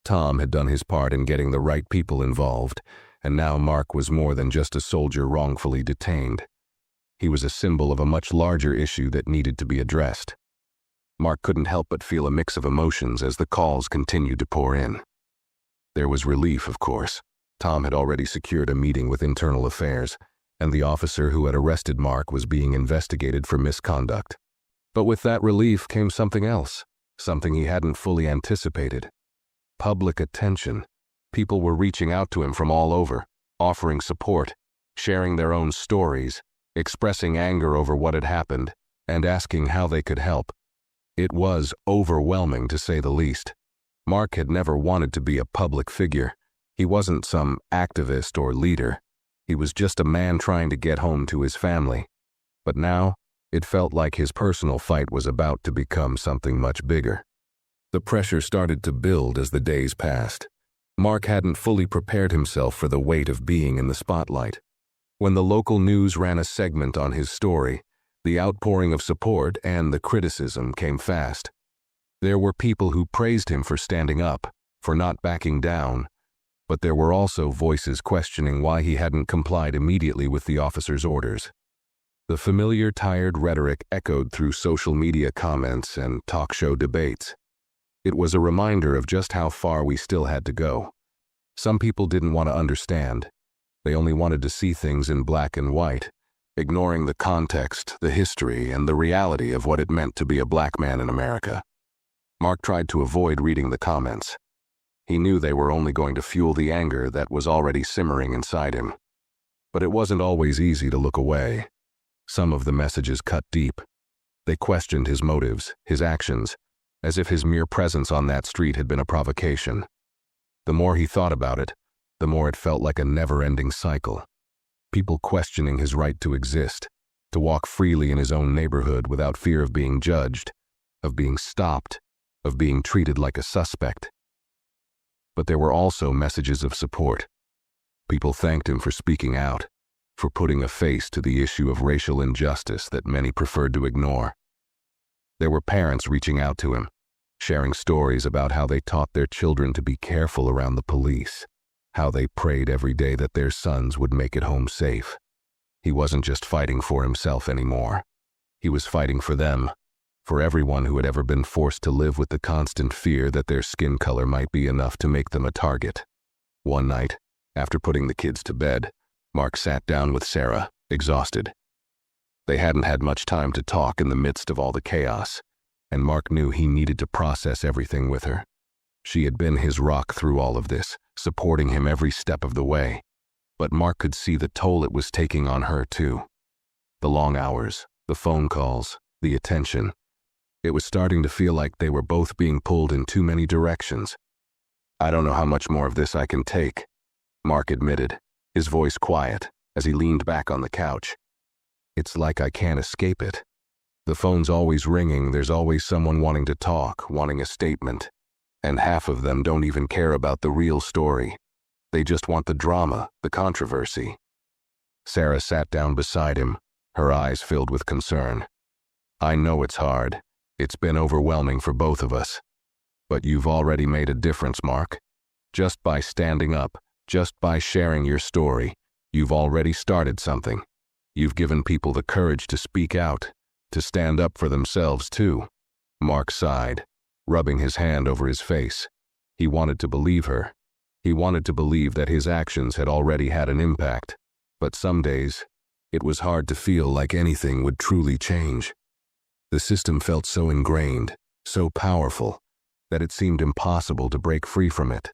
Tom had done his part in getting the right people involved, and now Mark was more than just a soldier wrongfully detained. He was a symbol of a much larger issue that needed to be addressed. Mark couldn't help but feel a mix of emotions as the calls continued to pour in. There was relief, of course. Tom had already secured a meeting with Internal Affairs, and the officer who had arrested Mark was being investigated for misconduct. But with that relief came something else, something he hadn't fully anticipated. Public attention. People were reaching out to him from all over, offering support, sharing their own stories, expressing anger over what had happened, and asking how they could help. It was overwhelming, to say the least. Mark had never wanted to be a public figure. He wasn't some activist or leader. He was just a man trying to get home to his family. But now, it felt like his personal fight was about to become something much bigger. The pressure started to build as the days passed. Mark hadn't fully prepared himself for the weight of being in the spotlight. When the local news ran a segment on his story, the outpouring of support and the criticism came fast. There were people who praised him for standing up, for not backing down, but there were also voices questioning why he hadn't complied immediately with the officer's orders. The familiar, tired rhetoric echoed through social media comments and talk show debates. It was a reminder of just how far we still had to go. Some people didn't want to understand. They only wanted to see things in black and white, ignoring the context, the history, and the reality of what it meant to be a black man in America. Mark tried to avoid reading the comments. He knew they were only going to fuel the anger that was already simmering inside him. But it wasn't always easy to look away. Some of the messages cut deep. They questioned his motives, his actions, as if his mere presence on that street had been a provocation. The more he thought about it, the more it felt like a never-ending cycle. People questioning his right to exist, to walk freely in his own neighborhood without fear of being judged, of being stopped, of being treated like a suspect. But there were also messages of support. People thanked him for speaking out, for putting a face to the issue of racial injustice that many preferred to ignore. There were parents reaching out to him, sharing stories about how they taught their children to be careful around the police, how they prayed every day that their sons would make it home safe. He wasn't just fighting for himself anymore. He was fighting for them, for everyone who had ever been forced to live with the constant fear that their skin color might be enough to make them a target. One night, after putting the kids to bed, Mark sat down with Sarah, exhausted. They hadn't had much time to talk in the midst of all the chaos, and Mark knew he needed to process everything with her. She had been his rock through all of this, supporting him every step of the way. But Mark could see the toll it was taking on her, too. The long hours, the phone calls, the attention. It was starting to feel like they were both being pulled in too many directions. "I don't know how much more of this I can take," Mark admitted, his voice quiet, as he leaned back on the couch. "It's like I can't escape it. The phone's always ringing, there's always someone wanting to talk, wanting a statement. And half of them don't even care about the real story. They just want the drama, the controversy." Sarah sat down beside him, her eyes filled with concern. "I know it's hard. It's been overwhelming for both of us. But you've already made a difference, Mark. Just by standing up, just by sharing your story, you've already started something. You've given people the courage to speak out, to stand up for themselves too." Mark sighed, rubbing his hand over his face. He wanted to believe her. He wanted to believe that his actions had already had an impact. But some days, it was hard to feel like anything would truly change. The system felt so ingrained, so powerful, that it seemed impossible to break free from it.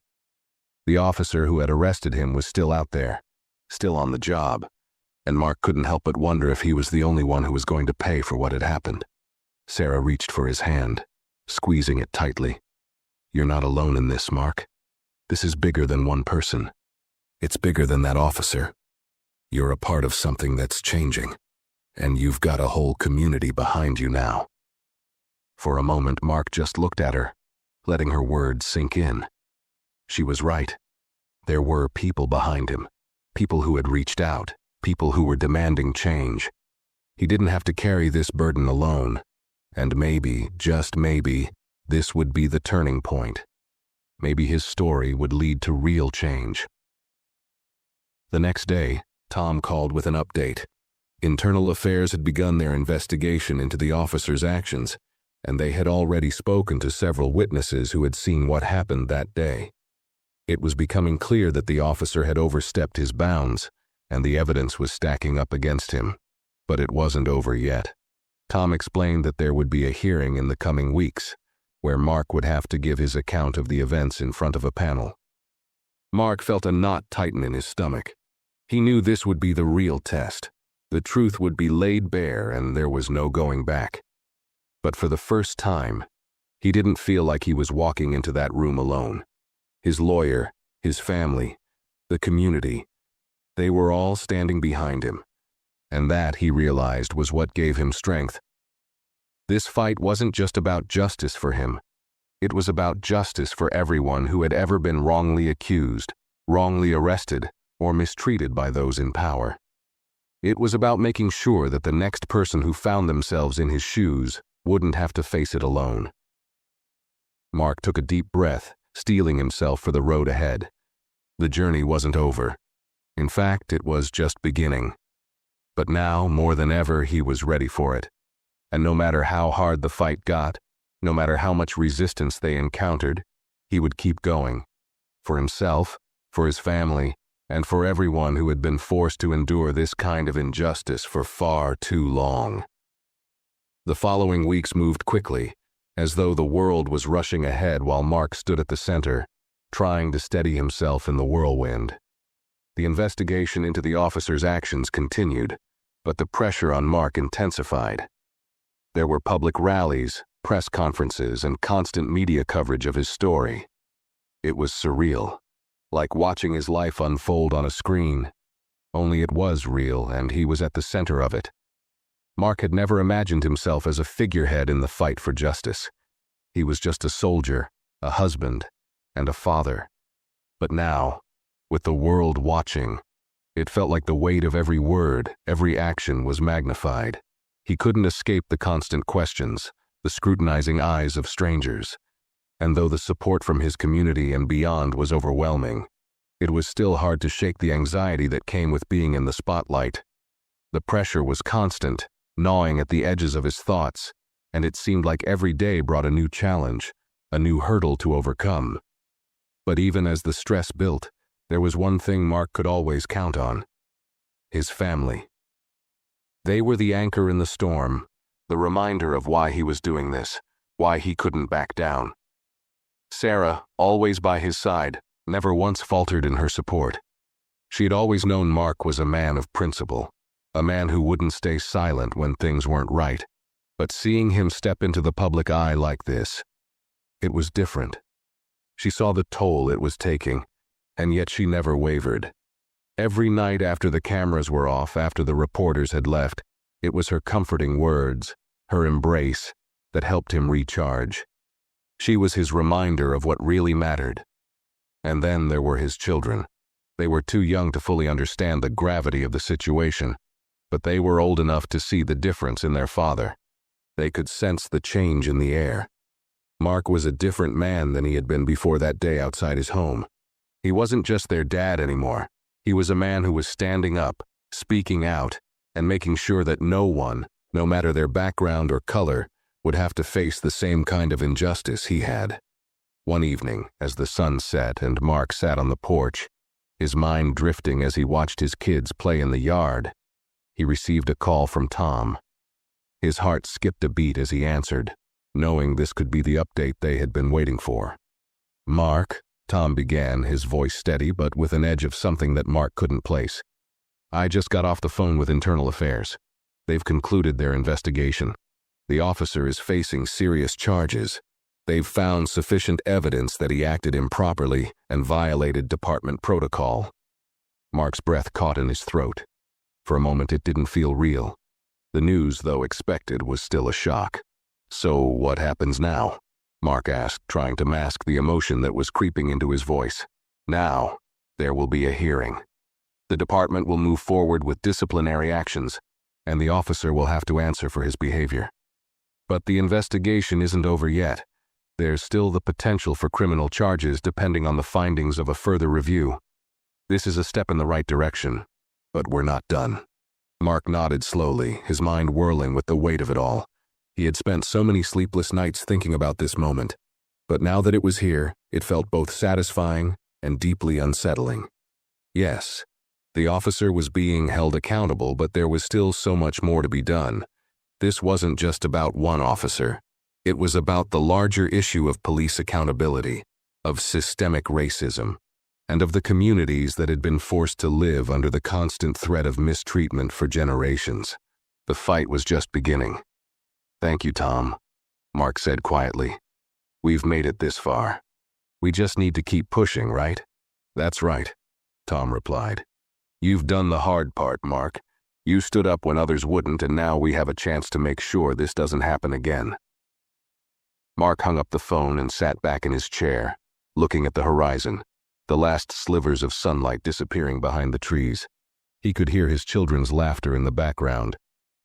The officer who had arrested him was still out there, still on the job, and Mark couldn't help but wonder if he was the only one who was going to pay for what had happened. Sarah reached for his hand, squeezing it tightly. "You're not alone in this, Mark. This is bigger than one person. It's bigger than that officer. You're a part of something that's changing, and you've got a whole community behind you now." For a moment, Mark just looked at her, letting her words sink in. She was right. There were people behind him, people who had reached out, people who were demanding change. He didn't have to carry this burden alone, and maybe, just maybe, this would be the turning point. Maybe his story would lead to real change. The next day, Tom called with an update. Internal Affairs had begun their investigation into the officer's actions, and they had already spoken to several witnesses who had seen what happened that day. It was becoming clear that the officer had overstepped his bounds, and the evidence was stacking up against him. But it wasn't over yet. Tom explained that there would be a hearing in the coming weeks, where Mark would have to give his account of the events in front of a panel. Mark felt a knot tighten in his stomach. He knew this would be the real test. The truth would be laid bare, and there was no going back. But for the first time, he didn't feel like he was walking into that room alone. His lawyer, his family, the community, they were all standing behind him. And that, he realized, was what gave him strength. This fight wasn't just about justice for him. It was about justice for everyone who had ever been wrongly accused, wrongly arrested, or mistreated by those in power. It was about making sure that the next person who found themselves in his shoes wouldn't have to face it alone. Mark took a deep breath, steeling himself for the road ahead. The journey wasn't over. In fact, it was just beginning. But now, more than ever, he was ready for it. And no matter how hard the fight got, no matter how much resistance they encountered, he would keep going. For himself, for his family, and for everyone who had been forced to endure this kind of injustice for far too long. The following weeks moved quickly, as though the world was rushing ahead while Mark stood at the center, trying to steady himself in the whirlwind. The investigation into the officer's actions continued, but the pressure on Mark intensified. There were public rallies, press conferences, and constant media coverage of his story. It was surreal, like watching his life unfold on a screen. Only it was real, and he was at the center of it. Mark had never imagined himself as a figurehead in the fight for justice. He was just a soldier, a husband, and a father. But now, with the world watching, it felt like the weight of every word, every action was magnified. He couldn't escape the constant questions, the scrutinizing eyes of strangers. And though the support from his community and beyond was overwhelming, it was still hard to shake the anxiety that came with being in the spotlight. The pressure was constant, gnawing at the edges of his thoughts, and it seemed like every day brought a new challenge, a new hurdle to overcome. But even as the stress built, there was one thing Mark could always count on: his family. They were the anchor in the storm, the reminder of why he was doing this, why he couldn't back down. Sarah, always by his side, never once faltered in her support. She had always known Mark was a man of principle, a man who wouldn't stay silent when things weren't right. But seeing him step into the public eye like this, it was different. She saw the toll it was taking, and yet she never wavered. Every night after the cameras were off, after the reporters had left, it was her comforting words, her embrace, that helped him recharge. She was his reminder of what really mattered. And then there were his children. They were too young to fully understand the gravity of the situation, but they were old enough to see the difference in their father. They could sense the change in the air. Mark was a different man than he had been before that day outside his home. He wasn't just their dad anymore. He was a man who was standing up, speaking out, and making sure that no one, no matter their background or color, would have to face the same kind of injustice he had. One evening, as the sun set and Mark sat on the porch, his mind drifting as he watched his kids play in the yard, he received a call from Tom. His heart skipped a beat as he answered, knowing this could be the update they had been waiting for. "Mark," Tom began, his voice steady but with an edge of something that Mark couldn't place. "I just got off the phone with Internal Affairs. They've concluded their investigation. The officer is facing serious charges. They've found sufficient evidence that he acted improperly and violated department protocol." Mark's breath caught in his throat. For a moment it didn't feel real. The news, though expected, was still a shock. "So what happens now?" Mark asked, trying to mask the emotion that was creeping into his voice. "Now, there will be a hearing. The department will move forward with disciplinary actions, and the officer will have to answer for his behavior. But the investigation isn't over yet. There's still the potential for criminal charges depending on the findings of a further review. This is a step in the right direction, but we're not done." Mark nodded slowly, his mind whirling with the weight of it all. He had spent so many sleepless nights thinking about this moment, but now that it was here, it felt both satisfying and deeply unsettling. Yes, the officer was being held accountable, but there was still so much more to be done. This wasn't just about one officer. It was about the larger issue of police accountability, of systemic racism, and of the communities that had been forced to live under the constant threat of mistreatment for generations. The fight was just beginning. "Thank you, Tom," Mark said quietly. "We've made it this far. We just need to keep pushing, right?" "That's right," Tom replied. "You've done the hard part, Mark. You stood up when others wouldn't, and now we have a chance to make sure this doesn't happen again." Mark hung up the phone and sat back in his chair, looking at the horizon, the last slivers of sunlight disappearing behind the trees. He could hear his children's laughter in the background,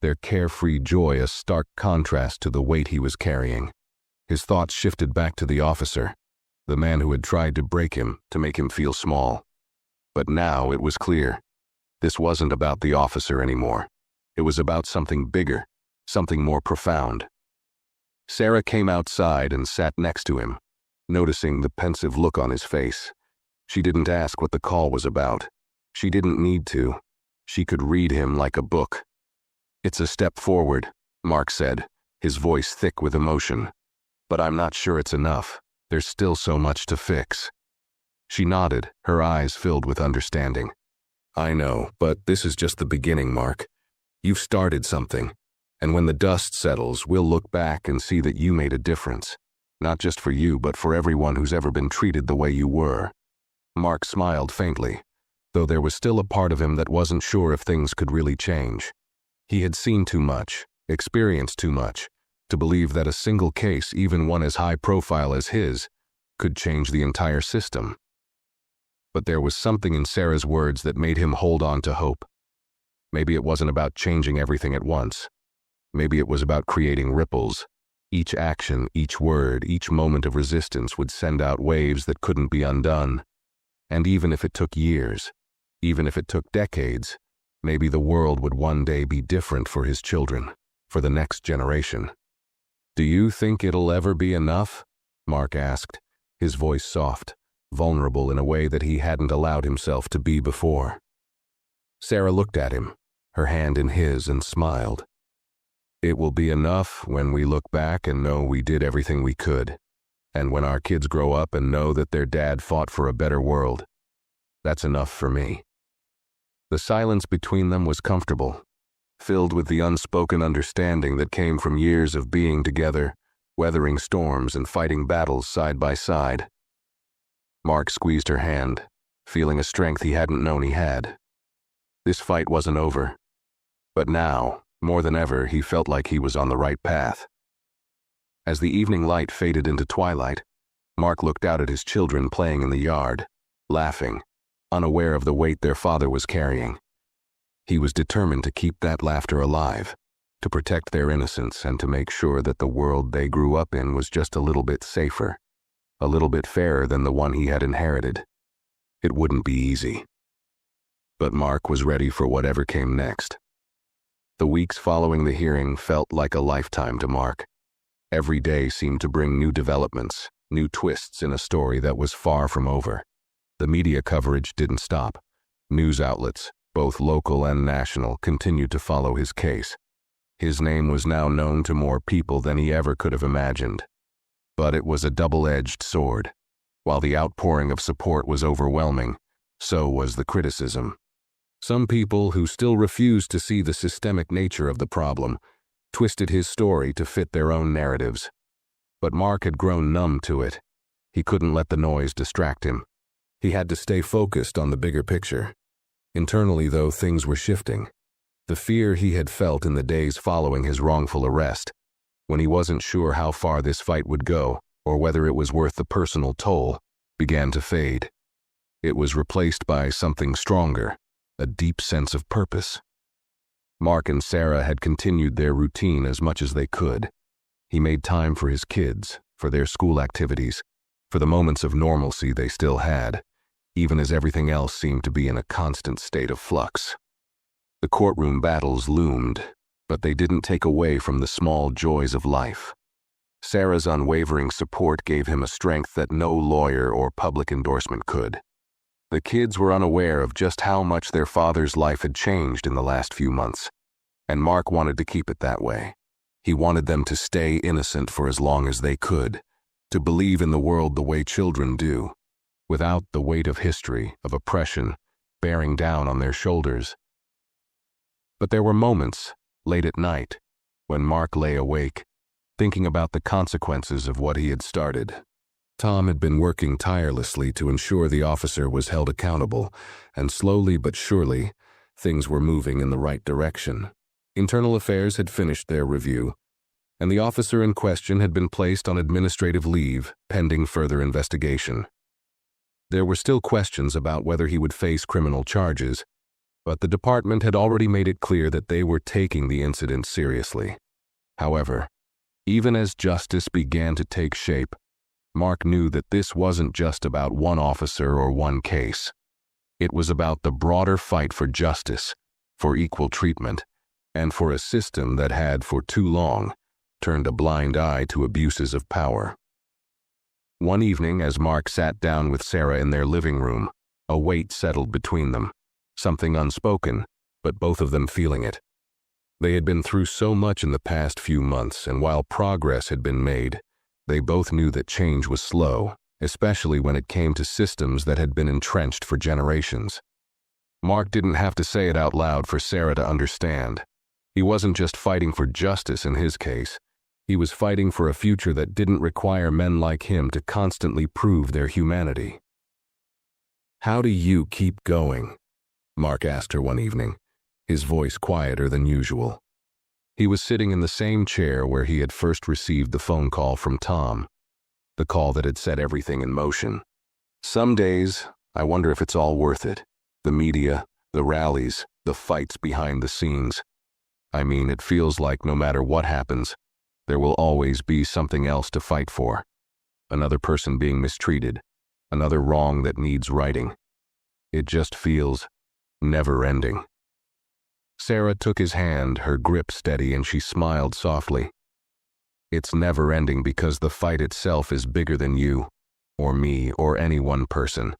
their carefree joy a stark contrast to the weight he was carrying. His thoughts shifted back to the officer, the man who had tried to break him, to make him feel small. But now it was clear. This wasn't about the officer anymore. It was about something bigger, something more profound. Sarah came outside and sat next to him, noticing the pensive look on his face. She didn't ask what the call was about. She didn't need to. She could read him like a book. "It's a step forward," Mark said, his voice thick with emotion. "But I'm not sure it's enough. There's still so much to fix." She nodded, her eyes filled with understanding. "I know, but this is just the beginning, Mark. You've started something, and when the dust settles, we'll look back and see that you made a difference. Not just for you, but for everyone who's ever been treated the way you were." Mark smiled faintly, though there was still a part of him that wasn't sure if things could really change. He had seen too much, experienced too much, to believe that a single case, even one as high profile as his, could change the entire system. But there was something in Sarah's words that made him hold on to hope. Maybe it wasn't about changing everything at once. Maybe it was about creating ripples. Each action, each word, each moment of resistance would send out waves that couldn't be undone. And even if it took years, even if it took decades, maybe the world would one day be different for his children, for the next generation. "Do you think it'll ever be enough?" Mark asked, his voice soft, vulnerable in a way that he hadn't allowed himself to be before. Sarah looked at him, her hand in his, and smiled. "It will be enough when we look back and know we did everything we could. And when our kids grow up and know that their dad fought for a better world, that's enough for me." The silence between them was comfortable, filled with the unspoken understanding that came from years of being together, weathering storms and fighting battles side by side. Mark squeezed her hand, feeling a strength he hadn't known he had. This fight wasn't over, but now, more than ever, he felt like he was on the right path. As the evening light faded into twilight, Mark looked out at his children playing in the yard, laughing, unaware of the weight their father was carrying. He was determined to keep that laughter alive, to protect their innocence and to make sure that the world they grew up in was just a little bit safer, a little bit fairer than the one he had inherited. It wouldn't be easy. But Mark was ready for whatever came next. The weeks following the hearing felt like a lifetime to Mark. Every day seemed to bring new developments, new twists in a story that was far from over. The media coverage didn't stop. News outlets, both local and national, continued to follow his case. His name was now known to more people than he ever could have imagined. But it was a double-edged sword. While the outpouring of support was overwhelming, so was the criticism. Some people who still refused to see the systemic nature of the problem twisted his story to fit their own narratives. But Mark had grown numb to it. He couldn't let the noise distract him. He had to stay focused on the bigger picture. Internally, though, things were shifting. The fear he had felt in the days following his wrongful arrest, when he wasn't sure how far this fight would go or whether it was worth the personal toll, began to fade. It was replaced by something stronger, a deep sense of purpose. Mark and Sarah had continued their routine as much as they could. He made time for his kids, for their school activities, for the moments of normalcy they still had, even as everything else seemed to be in a constant state of flux. The courtroom battles loomed, but they didn't take away from the small joys of life. Sarah's unwavering support gave him a strength that no lawyer or public endorsement could. The kids were unaware of just how much their father's life had changed in the last few months, and Mark wanted to keep it that way. He wanted them to stay innocent for as long as they could, to believe in the world the way children do, without the weight of history, of oppression, bearing down on their shoulders. But there were moments, late at night, when Mark lay awake, thinking about the consequences of what he had started. Tom had been working tirelessly to ensure the officer was held accountable, and slowly but surely, things were moving in the right direction. Internal Affairs had finished their review, and the officer in question had been placed on administrative leave, pending further investigation. There were still questions about whether he would face criminal charges, but the department had already made it clear that they were taking the incident seriously. However, even as justice began to take shape, Mark knew that this wasn't just about one officer or one case. It was about the broader fight for justice, for equal treatment, and for a system that had, for too long, turned a blind eye to abuses of power. One evening, as Mark sat down with Sarah in their living room, a weight settled between them, something unspoken, but both of them feeling it. They had been through so much in the past few months, and while progress had been made, they both knew that change was slow, especially when it came to systems that had been entrenched for generations. Mark didn't have to say it out loud for Sarah to understand. He wasn't just fighting for justice in his case. He was fighting for a future that didn't require men like him to constantly prove their humanity. "How do you keep going?" Mark asked her one evening, his voice quieter than usual. He was sitting in the same chair where he had first received the phone call from Tom, the call that had set everything in motion. "Some days, I wonder if it's all worth it. The media, the rallies, the fights behind the scenes. I mean, it feels like no matter what happens, there will always be something else to fight for. Another person being mistreated, another wrong that needs righting. It just feels never-ending." Sarah took his hand, her grip steady, and she smiled softly. "It's never-ending because the fight itself is bigger than you, or me, or any one person.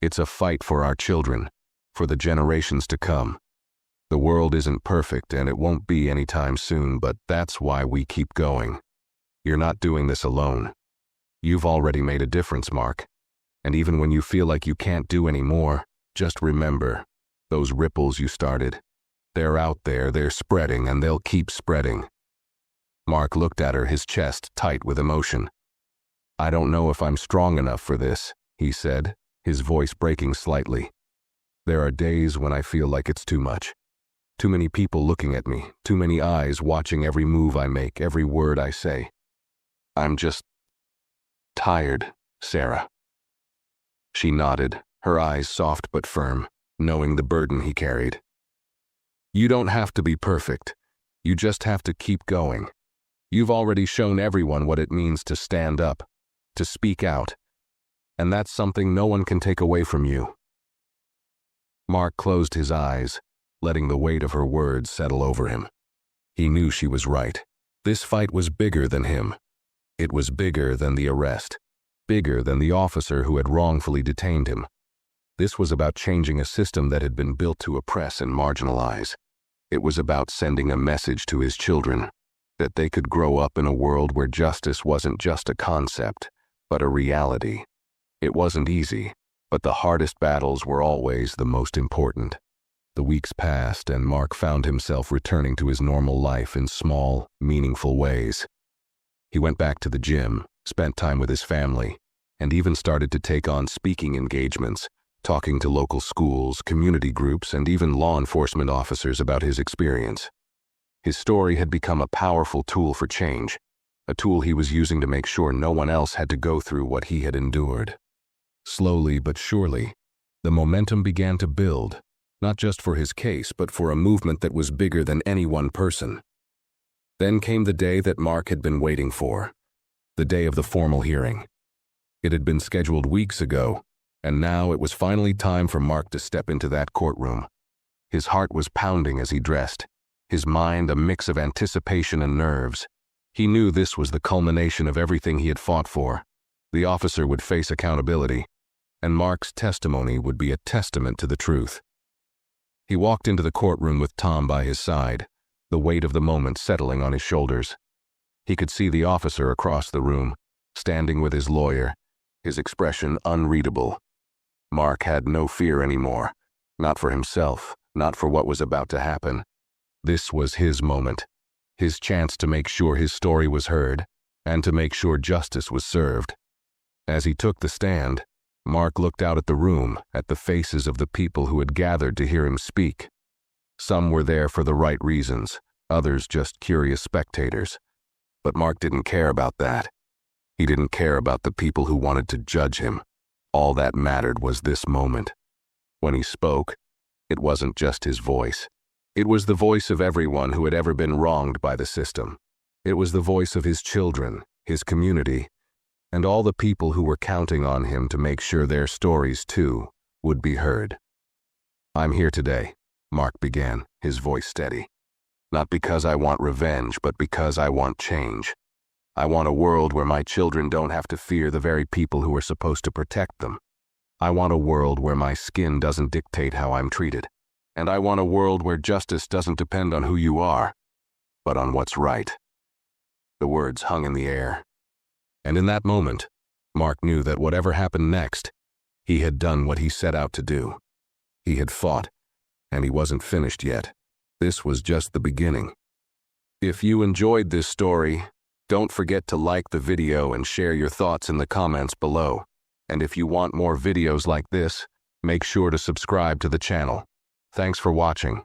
It's a fight for our children, for the generations to come. The world isn't perfect, and it won't be anytime soon, but that's why we keep going. You're not doing this alone. You've already made a difference, Mark. And even when you feel like you can't do any more, just remember, those ripples you started, they're out there, they're spreading, and they'll keep spreading." Mark looked at her, his chest tight with emotion. "I don't know if I'm strong enough for this," he said, his voice breaking slightly. "There are days when I feel like it's too much. Too many people looking at me, too many eyes watching every move I make, every word I say. I'm just tired, Sarah." She nodded, her eyes soft but firm, knowing the burden he carried. You don't have to be perfect. You just have to keep going. You've already shown everyone what it means to stand up, to speak out, and that's something no one can take away from you." Mark closed his eyes, letting the weight of her words settle over him. He knew she was right. This fight was bigger than him. It was bigger than the arrest, bigger than the officer who had wrongfully detained him. This was about changing a system that had been built to oppress and marginalize. It was about sending a message to his children, that they could grow up in a world where justice wasn't just a concept, but a reality. It wasn't easy, but the hardest battles were always the most important. The weeks passed, and Mark found himself returning to his normal life in small, meaningful ways. He went back to the gym, spent time with his family, and even started to take on speaking engagements, talking to local schools, community groups, and even law enforcement officers about his experience. His story had become a powerful tool for change, a tool he was using to make sure no one else had to go through what he had endured. Slowly but surely, the momentum began to build, not just for his case, but for a movement that was bigger than any one person. Then came the day that Mark had been waiting for, the day of the formal hearing. It had been scheduled weeks ago, and now it was finally time for Mark to step into that courtroom. His heart was pounding as he dressed, his mind a mix of anticipation and nerves. He knew this was the culmination of everything he had fought for. The officer would face accountability, and Mark's testimony would be a testament to the truth. He walked into the courtroom with Tom by his side, the weight of the moment settling on his shoulders. He could see the officer across the room, standing with his lawyer, his expression unreadable. Mark had no fear anymore, not for himself, not for what was about to happen. This was his moment, his chance to make sure his story was heard, and to make sure justice was served. As he took the stand, Mark looked out at the room, at the faces of the people who had gathered to hear him speak. Some were there for the right reasons, others just curious spectators. But Mark didn't care about that. He didn't care about the people who wanted to judge him. All that mattered was this moment. When he spoke, it wasn't just his voice. It was the voice of everyone who had ever been wronged by the system. It was the voice of his children, his community, and all the people who were counting on him to make sure their stories, too, would be heard. "I'm here today," Mark began, his voice steady. "Not because I want revenge, but because I want change. I want a world where my children don't have to fear the very people who are supposed to protect them. I want a world where my skin doesn't dictate how I'm treated. And I want a world where justice doesn't depend on who you are, but on what's right." The words hung in the air. And in that moment, Mark knew that whatever happened next, he had done what he set out to do. He had fought, and he wasn't finished yet. This was just the beginning. If you enjoyed this story, don't forget to like the video and share your thoughts in the comments below. And if you want more videos like this, make sure to subscribe to the channel. Thanks for watching.